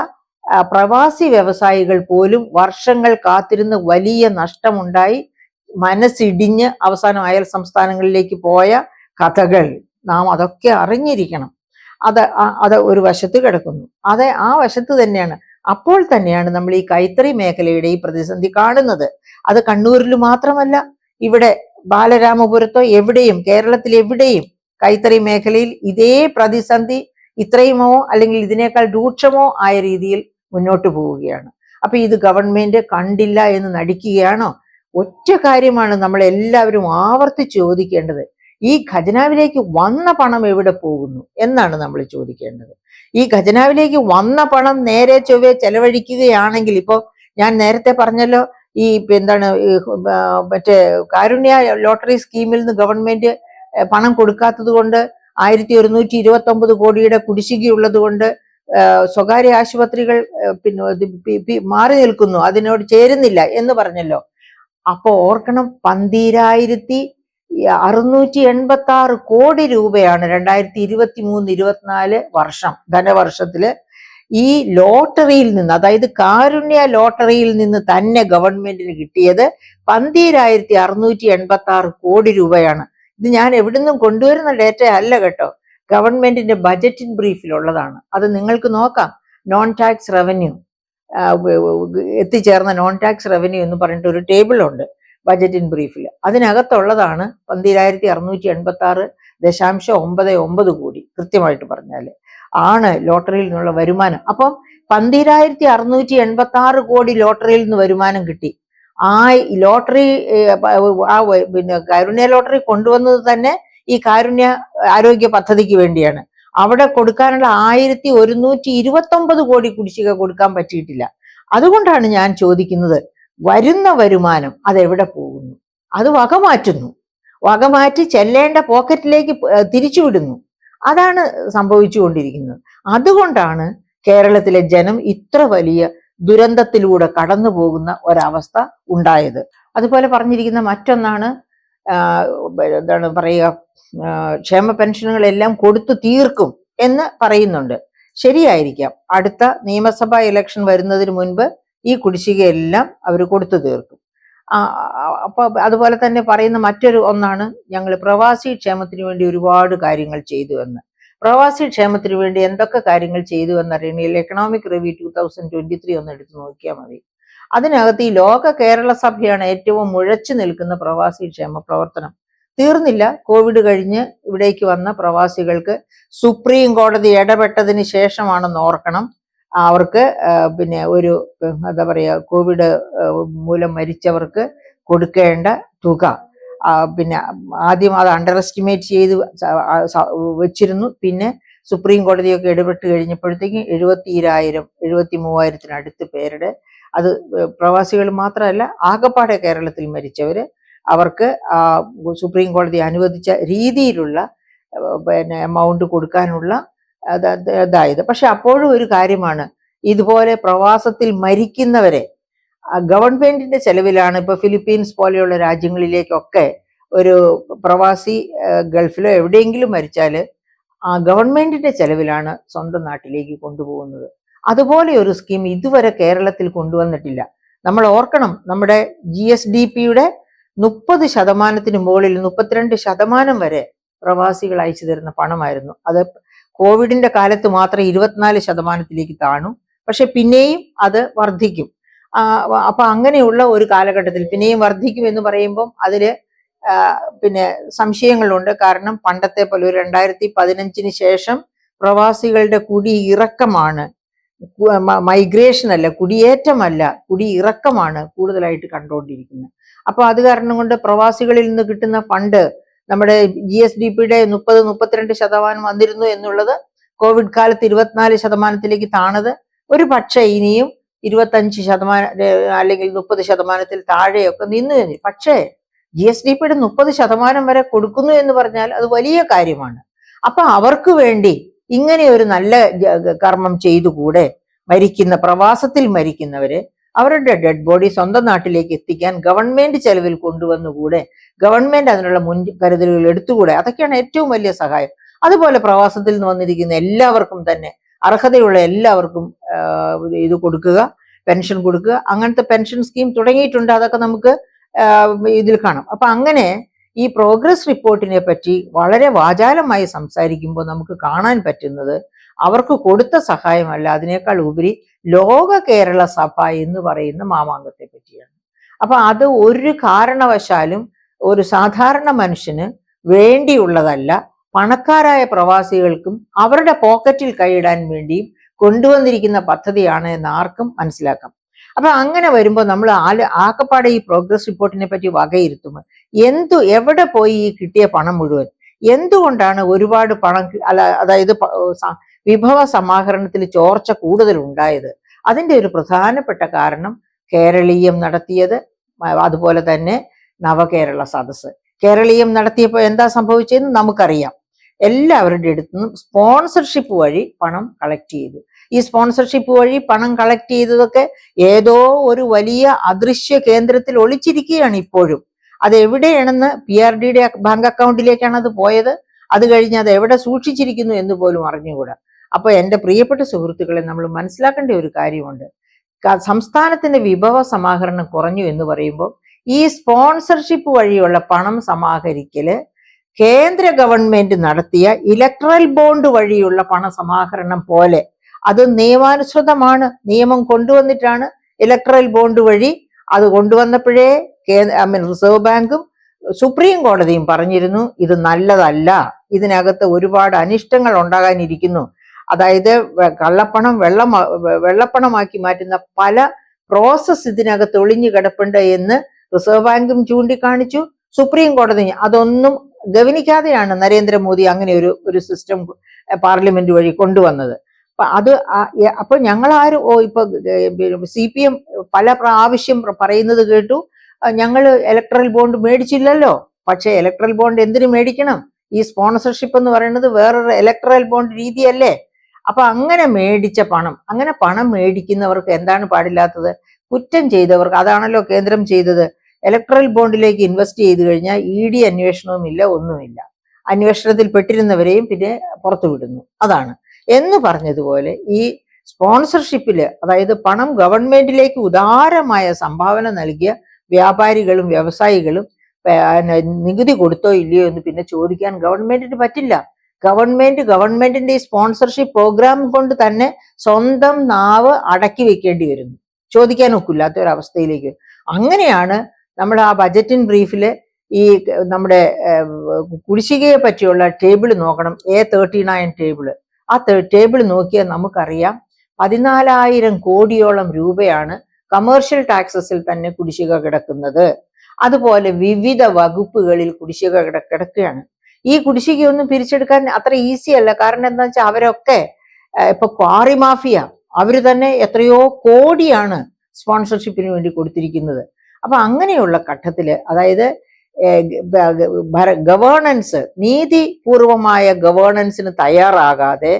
പ്രവാസി വ്യവസായികൾ പോലും വർഷങ്ങൾ കാത്തിരുന്ന് വലിയ നഷ്ടമുണ്ടായി മനസ്സിടിഞ്ഞ് അവസാനം അയൽ സംസ്ഥാനങ്ങളിലേക്ക് പോയ കഥകൾ നാം അതൊക്കെ അറിഞ്ഞിരിക്കണം. അത് ഒരു വശത്ത് കിടക്കുന്നു. ആ വശത്ത് തന്നെയാണ് അപ്പോൾ തന്നെയാണ് നമ്മൾ ഈ കൈത്തറി മേഖലയുടെ ഈ പ്രതിസന്ധി കാണുന്നത്. അത് കണ്ണൂരിൽ മാത്രമല്ല, ഇവിടെ ബാലരാമപുരത്തോ എവിടെയും, കേരളത്തിൽ എവിടെയും കൈത്തറി മേഖലയിൽ ഇതേ പ്രതിസന്ധി ഇത്രയുമോ അല്ലെങ്കിൽ ഇതിനേക്കാൾ രൂക്ഷമോ ആയ രീതിയിൽ മുന്നോട്ട് പോവുകയാണ്. അപ്പൊ ഇത് ഗവൺമെന്റ് കണ്ടില്ല എന്ന് നടിക്കുകയാണോ? ഒറ്റ കാര്യമാണ് നമ്മൾ എല്ലാവരും ആവർത്തിച്ച് ചോദിക്കേണ്ടത്. ഈ ഖജനാവിലേക്ക് വന്ന പണം എവിടെ പോകുന്നു എന്നാണ് നമ്മൾ ചോദിക്കേണ്ടത്. ഈ ഖജനാവിലേക്ക് വന്ന പണം നേരെ ചൊവ്വേ ചെലവഴിക്കുകയാണെങ്കിൽ, ഇപ്പോ ഞാൻ നേരത്തെ പറഞ്ഞല്ലോ, ഈ എന്താണ് മറ്റേ കാരുണ്യ ലോട്ടറി സ്കീമിൽ നിന്ന് ഗവൺമെന്റ് പണം കൊടുക്കാത്തത് കൊണ്ട് 1129 കോടിയുടെ കുടിശ്ശികയുള്ളത് കൊണ്ട് സ്വകാര്യ ആശുപത്രികൾ പിന്നെ മാറി നിൽക്കുന്നു, അതിനോട് ചേരുന്നില്ല എന്ന് പറഞ്ഞല്ലോ. അപ്പൊ ഓർക്കണം, 12,686 കോടി രൂപയാണ് 2023-24 വർഷം ധനവർഷത്തില് ഈ ലോട്ടറിയിൽ നിന്ന്, അതായത് കാരുണ്യ ലോട്ടറിയിൽ നിന്ന് തന്നെ ഗവൺമെന്റിന് കിട്ടിയത് 12,686 കോടി രൂപയാണ്. ഇത് ഞാൻ എവിടുന്നും കൊണ്ടുവരുന്ന ഡേറ്റ അല്ല കേട്ടോ, ഗവൺമെന്റിന്റെ ബജറ്റിംഗ് ബ്രീഫിലുള്ളതാണ്. അത് നിങ്ങൾക്ക് നോക്കാം. നോൺ ടാക്സ് റവന്യൂ എത്തിച്ചേർന്ന നോൺ ടാക്സ് റവന്യൂ എന്ന് പറഞ്ഞിട്ട് ഒരു ടേബിൾ ഉണ്ട് ബജറ്റിംഗ് ബ്രീഫിൽ. അതിനകത്തുള്ളതാണ് 12,686.99 കോടി കൃത്യമായിട്ട് പറഞ്ഞാല് ആണ് ലോട്ടറിയിൽ നിന്നുള്ള വരുമാനം. അപ്പം 12,686 കോടി ലോട്ടറിയിൽ നിന്ന് വരുമാനം കിട്ടി. ആ ലോട്ടറി പിന്നെ കാരുണ്യ ലോട്ടറി കൊണ്ടുവന്നത് തന്നെ ഈ കാരുണ്യ ആരോഗ്യ പദ്ധതിക്ക് വേണ്ടിയാണ്. അവിടെ കൊടുക്കാനുള്ള 1,129 കോടി കുടിശ്ശിക കൊടുക്കാൻ പറ്റിയിട്ടില്ല. അതുകൊണ്ടാണ് ഞാൻ ചോദിക്കുന്നത്, വരുന്ന വരുമാനം അതെവിടെ പോകുന്നു? അത് വകമാറ്റി ചെല്ലേണ്ട പോക്കറ്റിലേക്ക് തിരിച്ചുവിടുന്നു. അതാണ് സംഭവിച്ചുകൊണ്ടിരിക്കുന്നത്. അതുകൊണ്ടാണ് കേരളത്തിലെ ജനം ഇത്ര വലിയ ദുരന്തത്തിലൂടെ കടന്നു പോകുന്ന ഒരവസ്ഥ ഉണ്ടായത്. അതുപോലെ പറഞ്ഞിരിക്കുന്ന മറ്റൊന്നാണ്, എന്താണ് പറയുക, ക്ഷേമ പെൻഷനുകളെല്ലാം കൊടുത്തു തീർക്കും എന്ന് പറയുന്നുണ്ട്. ശരിയായിരിക്കാം, അടുത്ത നിയമസഭാ ഇലക്ഷൻ വരുന്നതിന് മുൻപ് ഈ കുടിശ്ശികയെല്ലാം അവർ കൊടുത്തു തീർക്കും. അപ്പൊ അതുപോലെ തന്നെ പറയുന്ന മറ്റൊരു ഒന്നാണ്, ഞങ്ങൾ പ്രവാസി ക്ഷേമത്തിന് വേണ്ടി ഒരുപാട് കാര്യങ്ങൾ ചെയ്തു എന്ന്. പ്രവാസി ക്ഷേമത്തിന് വേണ്ടി എന്തൊക്കെ കാര്യങ്ങൾ ചെയ്തു എന്നറിയണമെങ്കിൽ എക്കണോമിക് റിവ്യൂ 2023 ഒന്ന് എടുത്തു നോക്കിയാൽ മതി. അതിനകത്ത് ഈ ലോക കേരള സഭയാണ് ഏറ്റവും മുഴച്ചു നിൽക്കുന്ന പ്രവാസി ക്ഷേമ പ്രവർത്തനം. തീർന്നില്ല, കോവിഡ് കഴിഞ്ഞ് ഇവിടേക്ക് വന്ന പ്രവാസികൾക്ക് സുപ്രീം കോടതി ഇടപെട്ടതിന് ശേഷമാണെന്ന് ഓർക്കണം, അവർക്ക് പിന്നെ ഒരു എന്താ പറയുക, കോവിഡ് മൂലം മരിച്ചവർക്ക് കൊടുക്കേണ്ട തുക പിന്നെ ആദ്യം അത് അണ്ടർ എസ്റ്റിമേറ്റ് ചെയ്ത് വെച്ചിരുന്നു. പിന്നെ സുപ്രീം കോടതിയൊക്കെ ഇടപെട്ട് കഴിഞ്ഞപ്പോഴത്തേക്കും 73,000 പേരുടെ, അത് പ്രവാസികൾ മാത്രമല്ല ആകപ്പാടെ കേരളത്തിൽ മരിച്ചവര്, അവർക്ക് സുപ്രീം കോടതി അനുവദിച്ച രീതിയിലുള്ള പിന്നെ എമൗണ്ട് കൊടുക്കാനുള്ള അതായത്. പക്ഷെ അപ്പോഴും ഒരു കാര്യമാണ്, ഇതുപോലെ പ്രവാസത്തിൽ മരിക്കുന്നവരെ ഗവൺമെന്റിന്റെ ചെലവിലാണ്. ഇപ്പൊ ഫിലിപ്പീൻസ് പോലെയുള്ള രാജ്യങ്ങളിലേക്കൊക്കെ ഒരു പ്രവാസി ഗൾഫിലോ എവിടെയെങ്കിലും മരിച്ചാല് ഗവൺമെന്റിന്റെ ചെലവിലാണ് സ്വന്തം നാട്ടിലേക്ക് കൊണ്ടുപോകുന്നത്. അതുപോലെ ഒരു സ്കീം ഇതുവരെ കേരളത്തിൽ കൊണ്ടുവന്നിട്ടില്ല. നമ്മൾ ഓർക്കണം, നമ്മുടെ GSDPയുടെ 30% മുകളിൽ 32% വരെ പ്രവാസികൾ അയച്ചു തരുന്ന പണമായിരുന്നു. അത് കോവിഡിന്റെ കാലത്ത് മാത്രം 24% താണു. പക്ഷെ പിന്നെയും അത് വർദ്ധിക്കും. അപ്പൊ അങ്ങനെയുള്ള ഒരു കാലഘട്ടത്തിൽ പിന്നെയും വർദ്ധിക്കും എന്ന് പറയുമ്പം അതില് പിന്നെ സംശയങ്ങളുണ്ട്. കാരണം പണ്ടത്തെ പോലെ ഒരു 2015 ശേഷം പ്രവാസികളുടെ കുടിയിറക്കമാണ്, മൈഗ്രേഷൻ അല്ല, കുടിയേറ്റമല്ല, കുടിയിറക്കമാണ് കൂടുതലായിട്ട് കണ്ടുകൊണ്ടിരിക്കുന്നത്. അപ്പൊ അത് കാരണം കൊണ്ട് പ്രവാസികളിൽ നിന്ന് കിട്ടുന്ന ഫണ്ട് നമ്മുടെ GSDP-യുടെ 30-32% വന്നിരുന്നു എന്നുള്ളത് കോവിഡ് കാലത്ത് 24% താണത് ഒരു പക്ഷേ ഇനിയും 25% അല്ലെങ്കിൽ 30% താഴെയൊക്കെ നിന്നു കഴിഞ്ഞു. പക്ഷേ GSDP-യുടെ 30% വരെ കൊടുക്കുന്നു എന്ന് പറഞ്ഞാൽ അത് വലിയ കാര്യമാണ്. അപ്പൊ അവർക്ക് വേണ്ടി ഇങ്ങനെ ഒരു നല്ല കർമ്മം ചെയ്തുകൂടെ? പ്രവാസത്തിൽ മരിക്കുന്നവരെ അവരുടെ ഡെഡ് ബോഡി സ്വന്തം നാട്ടിലേക്ക് എത്തിക്കാൻ ഗവൺമെന്റ് ചെലവിൽ കൊണ്ടുവന്നുകൂടെ? ഗവൺമെന്റ് അതിനുള്ള മുൻകരുതലുകൾ എടുത്തുകൂടെ? അതൊക്കെയാണ് ഏറ്റവും വലിയ സഹായം. അതുപോലെ പ്രവാസത്തിൽ നിന്ന് വന്നിരിക്കുന്ന എല്ലാവർക്കും തന്നെ, അർഹതയുള്ള എല്ലാവർക്കും ഇത് കൊടുക്കുക, പെൻഷൻ കൊടുക്കുക. അങ്ങനത്തെ പെൻഷൻ സ്കീം തുടങ്ങിയിട്ടുണ്ട്. അതൊക്കെ നമുക്ക് ഇതിൽ കാണാം. അപ്പൊ അങ്ങനെ ഈ പ്രോഗ്രസ് റിപ്പോർട്ടിനെ പറ്റി വളരെ വാചാലമായി സംസാരിക്കുമ്പോൾ നമുക്ക് കാണാൻ പറ്റുന്നത് അവർക്ക് കൊടുത്ത സഹായമല്ല, അതിനേക്കാൾ ഉപരി ലോക കേരള സഭ എന്ന് പറയുന്ന മാമാങ്കത്തെ പറ്റിയാണ്. അപ്പൊ അത് ഒരു കാരണവശാലും ഒരു സാധാരണ മനുഷ്യന് വേണ്ടിയുള്ളതല്ല, പണക്കാരായ പ്രവാസികൾക്കും അവരുടെ പോക്കറ്റിൽ കൈയിടാൻ വേണ്ടിയും കൊണ്ടുവന്നിരിക്കുന്ന പദ്ധതിയാണ് എന്ന് ആർക്കും മനസ്സിലാക്കാം. അപ്പൊ അങ്ങനെ വരുമ്പോൾ നമ്മൾ ആക്കപ്പാടെ ഈ പ്രോഗ്രസ് റിപ്പോർട്ടിനെ പറ്റി വകയിരുത്തുമ്പോൾ എവിടെ പോയി ഈ കിട്ടിയ പണം മുഴുവൻ? എന്തുകൊണ്ടാണ് ഒരുപാട് പണം അതായത് വിഭവ സമാഹരണത്തിൽ ചോർച്ച കൂടുതൽ ഉണ്ടായത്? അതിന്റെ ഒരു പ്രധാനപ്പെട്ട കാരണം കേരളീയം നടത്തിയത്, അതുപോലെ തന്നെ നവകേരള സദസ്സ്. കേരളീയം നടത്തിയപ്പോൾ എന്താ സംഭവിച്ചതെന്ന് നമുക്കറിയാം. എല്ലാവരുടെ അടുത്തുനിന്നും സ്പോൺസർഷിപ്പ് വഴി പണം കളക്ട് ചെയ്തു. ഈ സ്പോൺസർഷിപ്പ് വഴി പണം കളക്ട് ചെയ്തതൊക്കെ ഏതോ ഒരു വലിയ അദൃശ്യ കേന്ദ്രത്തിൽ ഒളിച്ചിരിക്കുകയാണ് ഇപ്പോഴും. അത് എവിടെയാണെന്ന് PRDയുടെ ബാങ്ക് അക്കൗണ്ടിലേക്കാണ് അത് പോയത്. അത് കഴിഞ്ഞ് അത് എവിടെ സൂക്ഷിച്ചിരിക്കുന്നു എന്ന് പോലും അറിഞ്ഞുകൂടാ. അപ്പൊ എൻ്റെ പ്രിയപ്പെട്ട സുഹൃത്തുക്കളെ, നമ്മൾ മനസ്സിലാക്കേണ്ട ഒരു കാര്യമുണ്ട്. സംസ്ഥാനത്തിന്റെ വിഭവ സമാഹരണം കുറഞ്ഞു എന്ന് പറയുമ്പോൾ ഈ സ്പോൺസർഷിപ്പ് വഴിയുള്ള പണം സമാഹരിക്കല് കേന്ദ്ര ഗവൺമെന്റ് നടത്തിയ ഇലക്ട്രൽ ബോണ്ട് വഴിയുള്ള പണസമാഹരണം പോലെ അത് നിയമാനുസൃതമാണ്. നിയമം കൊണ്ടുവന്നിട്ടാണ് ഇലക്ട്രൽ ബോണ്ട് വഴി. അത് കൊണ്ടുവന്നപ്പോഴേ റിസർവ് ബാങ്കും സുപ്രീം കോടതിയും പറഞ്ഞിരുന്നു ഇത് നല്ലതല്ല, ഇതിനകത്ത് ഒരുപാട് അനിഷ്ടങ്ങൾ ഉണ്ടാകാനിരിക്കുന്നു. അതായത് കള്ളപ്പണം വെള്ളപ്പണമാക്കി മാറ്റുന്ന പല പ്രോസസ് ഇതിനകത്ത് ഒളിഞ്ഞു കിടപ്പുണ്ട് എന്ന് റിസർവ് ബാങ്കും ചൂണ്ടിക്കാണിച്ചു. സുപ്രീം കോടതി അതൊന്നും ഗവനിക്കാതെയാണ് നരേന്ദ്രമോദി അങ്ങനെ ഒരു സിസ്റ്റം പാർലമെന്റ് വഴി കൊണ്ടുവന്നത്. അപ്പൊ ഞങ്ങളാരും ഇപ്പൊ CPM പല പ്രാവശ്യം പറയുന്നത് കേട്ടു, ഞങ്ങൾ ഇലക്ട്രൽ ബോണ്ട് മേടിച്ചില്ലല്ലോ. പക്ഷെ ഇലക്ട്രൽ ബോണ്ട് എന്തിനു മേടിക്കണം? ഈ സ്പോൺസർഷിപ്പ് എന്ന് പറയുന്നത് വേറൊരു ഇലക്ട്രൽ ബോണ്ട് രീതിയല്ലേ? അപ്പൊ അങ്ങനെ മേടിച്ച പണം, അങ്ങനെ പണം മേടിക്കുന്നവർക്ക് എന്താണ് പാടില്ലാത്തത്? കുറ്റം ചെയ്തവർക്ക്. അതാണല്ലോ കേന്ദ്രം ചെയ്തത്. ഇലക്ട്രൽ ബോണ്ടിലേക്ക് ഇൻവെസ്റ്റ് ചെയ്തു കഴിഞ്ഞാൽ ED അന്വേഷണവും ഇല്ല, ഒന്നുമില്ല. അന്വേഷണത്തിൽ പെട്ടിരുന്നവരെയും പിന്നെ പുറത്തു വിടുന്നു. അതാണ് എന്ന് പറഞ്ഞതുപോലെ ഈ സ്പോൺസർഷിപ്പില്, അതായത് പണം ഗവൺമെന്റിലേക്ക് ഉദാരമായ സംഭാവന നൽകിയ വ്യാപാരികളും വ്യവസായികളും നികുതി കൊടുത്തോ ഇല്ലയോ എന്ന് പിന്നെ ചോദിക്കാൻ ഗവൺമെന്റിന് പറ്റില്ല. ഗവൺമെന്റിന്റെ ഈ സ്പോൺസർഷിപ്പ് പ്രോഗ്രാം കൊണ്ട് തന്നെ സ്വന്തം നാവ് അടക്കി വെക്കേണ്ടി വരുന്നു. ചോദിക്കാൻ ഒക്കില്ലാത്ത ഒരു അവസ്ഥയിലേക്ക്. അങ്ങനെയാണ് നമ്മൾ ആ ബജറ്റ് ഇൻ ബ്രീഫില് ഈ നമ്മുടെ കുടിശ്ശികയെ പറ്റിയുള്ള ടേബിൾ നോക്കണം. A39 table. ആ ടേബിൾ നോക്കിയാൽ നമുക്കറിയാം 14,000 കോടിയോളം രൂപയാണ് കമേഴ്ഷ്യൽ ടാക്സസിൽ തന്നെ കുടിശ്ശിക കിടക്കുന്നത്. അതുപോലെ വിവിധ വകുപ്പുകളിൽ കുടിശ്ശിക കിടക്കുകയാണ്. ഈ കുടിശ്ശികയൊന്നും പിരിച്ചെടുക്കാൻ അത്ര ഈസി അല്ല. കാരണം എന്താ വെച്ചാൽ അവരൊക്കെ ഇപ്പൊ ക്വാറി മാഫിയ, അവര് തന്നെ എത്രയോ കോടിയാണ് സ്പോൺസർഷിപ്പിന് വേണ്ടി കൊടുത്തിരിക്കുന്നത്. അപ്പൊ അങ്ങനെയുള്ള ഘട്ടത്തില്, അതായത് ഗവേണൻസ്, നീതിപൂർവമായ ഗവേണൻസിന് തയ്യാറാകാതെ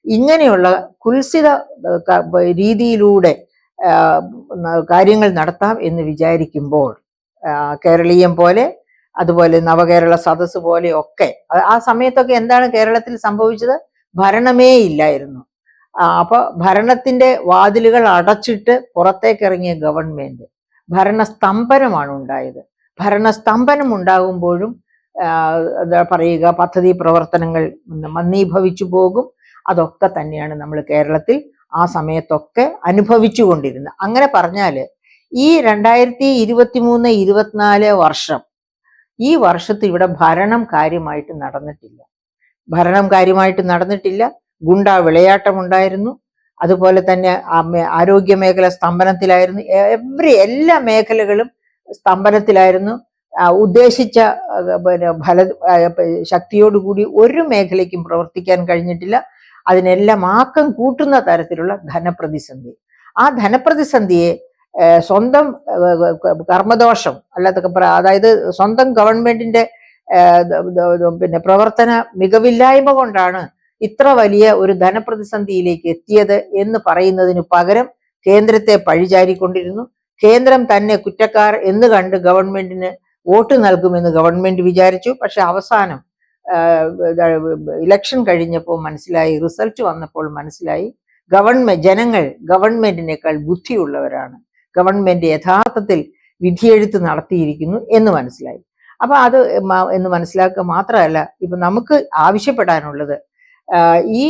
ഇങ്ങനെയുള്ള കുൽസിത രീതിയിലൂടെ കാര്യങ്ങൾ നടത്താം എന്ന് വിചാരിക്കുമ്പോൾ കേരളീയം പോലെ, അതുപോലെ നവകേരള സദസ്സ് പോലെയൊക്കെ ആ സമയത്തൊക്കെ എന്താണ് കേരളത്തിൽ സംഭവിച്ചത്? ഭരണമേ ഇല്ലായിരുന്നു. അപ്പൊ ഭരണത്തിന്റെ വാതിലുകൾ അടച്ചിട്ട് പുറത്തേക്ക് ഇറങ്ങിയ ഗവൺമെന്റ് ഭരണസ്തംഭനമാണ് ഉണ്ടായത്. ഭരണസ്തംഭനം ഉണ്ടാകുമ്പോഴും എന്താ പറയുക, പദ്ധതി പ്രവർത്തനങ്ങൾ മന്ദീഭവിച്ചു പോകും. അതൊക്കെ തന്നെയാണ് നമ്മൾ കേരളത്തിൽ ആ സമയത്തൊക്കെ അനുഭവിച്ചു കൊണ്ടിരുന്നത്. അങ്ങനെ പറഞ്ഞാല് ഈ 2023-24 വർഷം, ഈ വർഷത്ത് ഇവിടെ ഭരണം കാര്യമായിട്ട് നടന്നിട്ടില്ല. ഗുണ്ടാ വിളയാട്ടമുണ്ടായിരുന്നു. അതുപോലെ തന്നെ ആരോഗ്യ മേഖല സ്തംഭനത്തിലായിരുന്നു. എല്ലാ മേഖലകളും സ്തംഭനത്തിലായിരുന്നു. ഉദ്ദേശിച്ച പിന്നെ ശക്തിയോടുകൂടി ഒരു മേഖലയ്ക്കും പ്രവർത്തിക്കാൻ കഴിഞ്ഞിട്ടില്ല. അതിനെല്ലാം ആക്കം കൂട്ടുന്ന തരത്തിലുള്ള ധനപ്രതിസന്ധി. ആ ധനപ്രതിസന്ധിയെ സ്വന്തം കർമ്മദോഷം അല്ലാതൊക്കെ അതായത് സ്വന്തം ഗവൺമെന്റിന്റെ പിന്നെ പ്രവർത്തന മികവില്ലായ്മ കൊണ്ടാണ് ഇത്ര വലിയ ഒരു ധനപ്രതിസന്ധിയിലേക്ക് എത്തിയത് എന്ന് പറയുന്നതിനു പകരം കേന്ദ്രത്തെ പഴിചാരിക്കൊണ്ടിരുന്നു. കേന്ദ്രം തന്നെ കുറ്റക്കാർ എന്ന് കണ്ട് ഗവൺമെന്റിന് വോട്ട് നൽകുമെന്ന് ഗവൺമെന്റ് വിചാരിച്ചു. പക്ഷെ അവസാനം ഇലക്ഷൻ കഴിഞ്ഞപ്പോൾ മനസ്സിലായി, റിസൾട്ട് വന്നപ്പോൾ മനസ്സിലായി ജനങ്ങൾ ഗവൺമെന്റിനേക്കാൾ ബുദ്ധിയുള്ളവരാണ്, ഗവൺമെന്റ് യഥാർത്ഥത്തിൽ വിധിയെഴുത്ത് നടത്തിയിരിക്കുന്നു എന്ന് മനസ്സിലായി. അപ്പൊ അത് എന്ന് മനസ്സിലാക്കുക മാത്രമല്ല, ഇപ്പൊ നമുക്ക് ആവശ്യപ്പെടാനുള്ളത് ഈ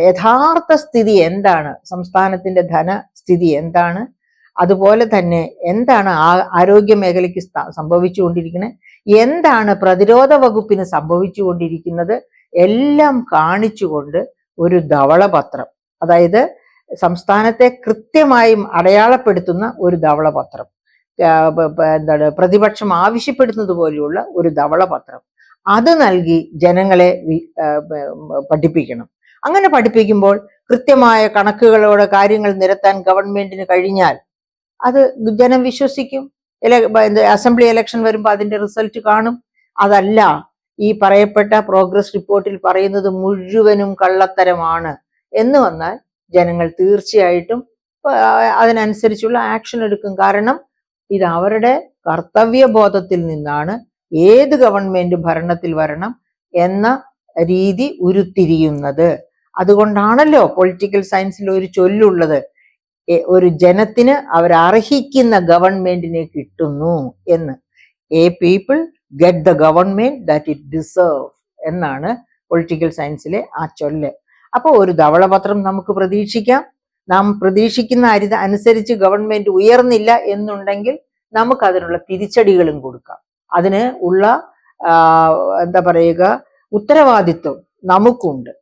യഥാർത്ഥ സ്ഥിതി എന്താണ്, സംസ്ഥാനത്തിന്റെ ധനസ്ഥിതി എന്താണ്, അതുപോലെ തന്നെ എന്താണ് ആരോഗ്യ മേഖലയ്ക്ക് സംഭവിച്ചുകൊണ്ടിരിക്കുന്നത്, എന്താണ് പ്രതിരോധ വകുപ്പിന് സംഭവിച്ചുകൊണ്ടിരിക്കുന്നത്, എല്ലാം കാണിച്ചുകൊണ്ട് ഒരു ധവളപത്രം, അതായത് സംസ്ഥാനത്തെ കൃത്യമായും അടയാളപ്പെടുത്തുന്ന ഒരു ധവളപത്രം, എന്താണ് പ്രതിപക്ഷം ആവശ്യപ്പെടുന്നത് പോലെയുള്ള ഒരു ധവളപത്രം, അത് നൽകി ജനങ്ങളെ പഠിപ്പിക്കണം. അങ്ങനെ പഠിപ്പിക്കുമ്പോൾ കൃത്യമായ കണക്കുകളോടെ കാര്യങ്ങൾ നിരത്താൻ ഗവൺമെന്റിന് കഴിഞ്ഞാൽ അത് ജനം വിശ്വസിക്കും. അസംബ്ലി ഇലക്ഷൻ വരുമ്പോൾ അതിന്റെ റിസൾട്ട് കാണും. അതല്ല, ഈ പറയപ്പെട്ട പ്രോഗ്രസ് റിപ്പോർട്ടിൽ പറയുന്നത് മുഴുവനും കള്ളത്തരമാണ് എന്ന് വന്നാൽ ജനങ്ങൾ തീർച്ചയായിട്ടും അതിനനുസരിച്ചുള്ള ആക്ഷൻ എടുക്കും. കാരണം ഇത് അവരുടെ കർത്തവ്യബോധത്തിൽ നിന്നാണ് ഏത് ഗവൺമെന്റ് ഭരണത്തിൽ വരണം എന്ന രീതി ഉരുത്തിരിയുന്നത്. അതുകൊണ്ടാണല്ലോ പൊളിറ്റിക്കൽ സയൻസിൽ ഒരു ചൊല്ലുള്ളത്, ഒരു ജനത്തിന് അവരർഹിക്കുന്ന ഗവൺമെന്റിനെ കിട്ടുന്നു എന്ന്. A people get the government that it deserve എന്നാണ് പൊളിറ്റിക്കൽ സയൻസിലെ ആ ചൊല്ല്. അപ്പോൾ ഒരു ധവളപത്രം നമുക്ക് പ്രതീക്ഷിക്കാം. നാം പ്രതീക്ഷിക്കുന്ന അനുസരിച്ച് ഗവൺമെന്റ് ഉയർന്നില്ല എന്നുണ്ടെങ്കിൽ നമുക്ക് അതിനുള്ള തിരിച്ചടികളും കൊടുക്കാം. അതിന് ഉള്ള എന്താ പറയുക ഉത്തരവാദിത്വം നമുക്കുണ്ട്.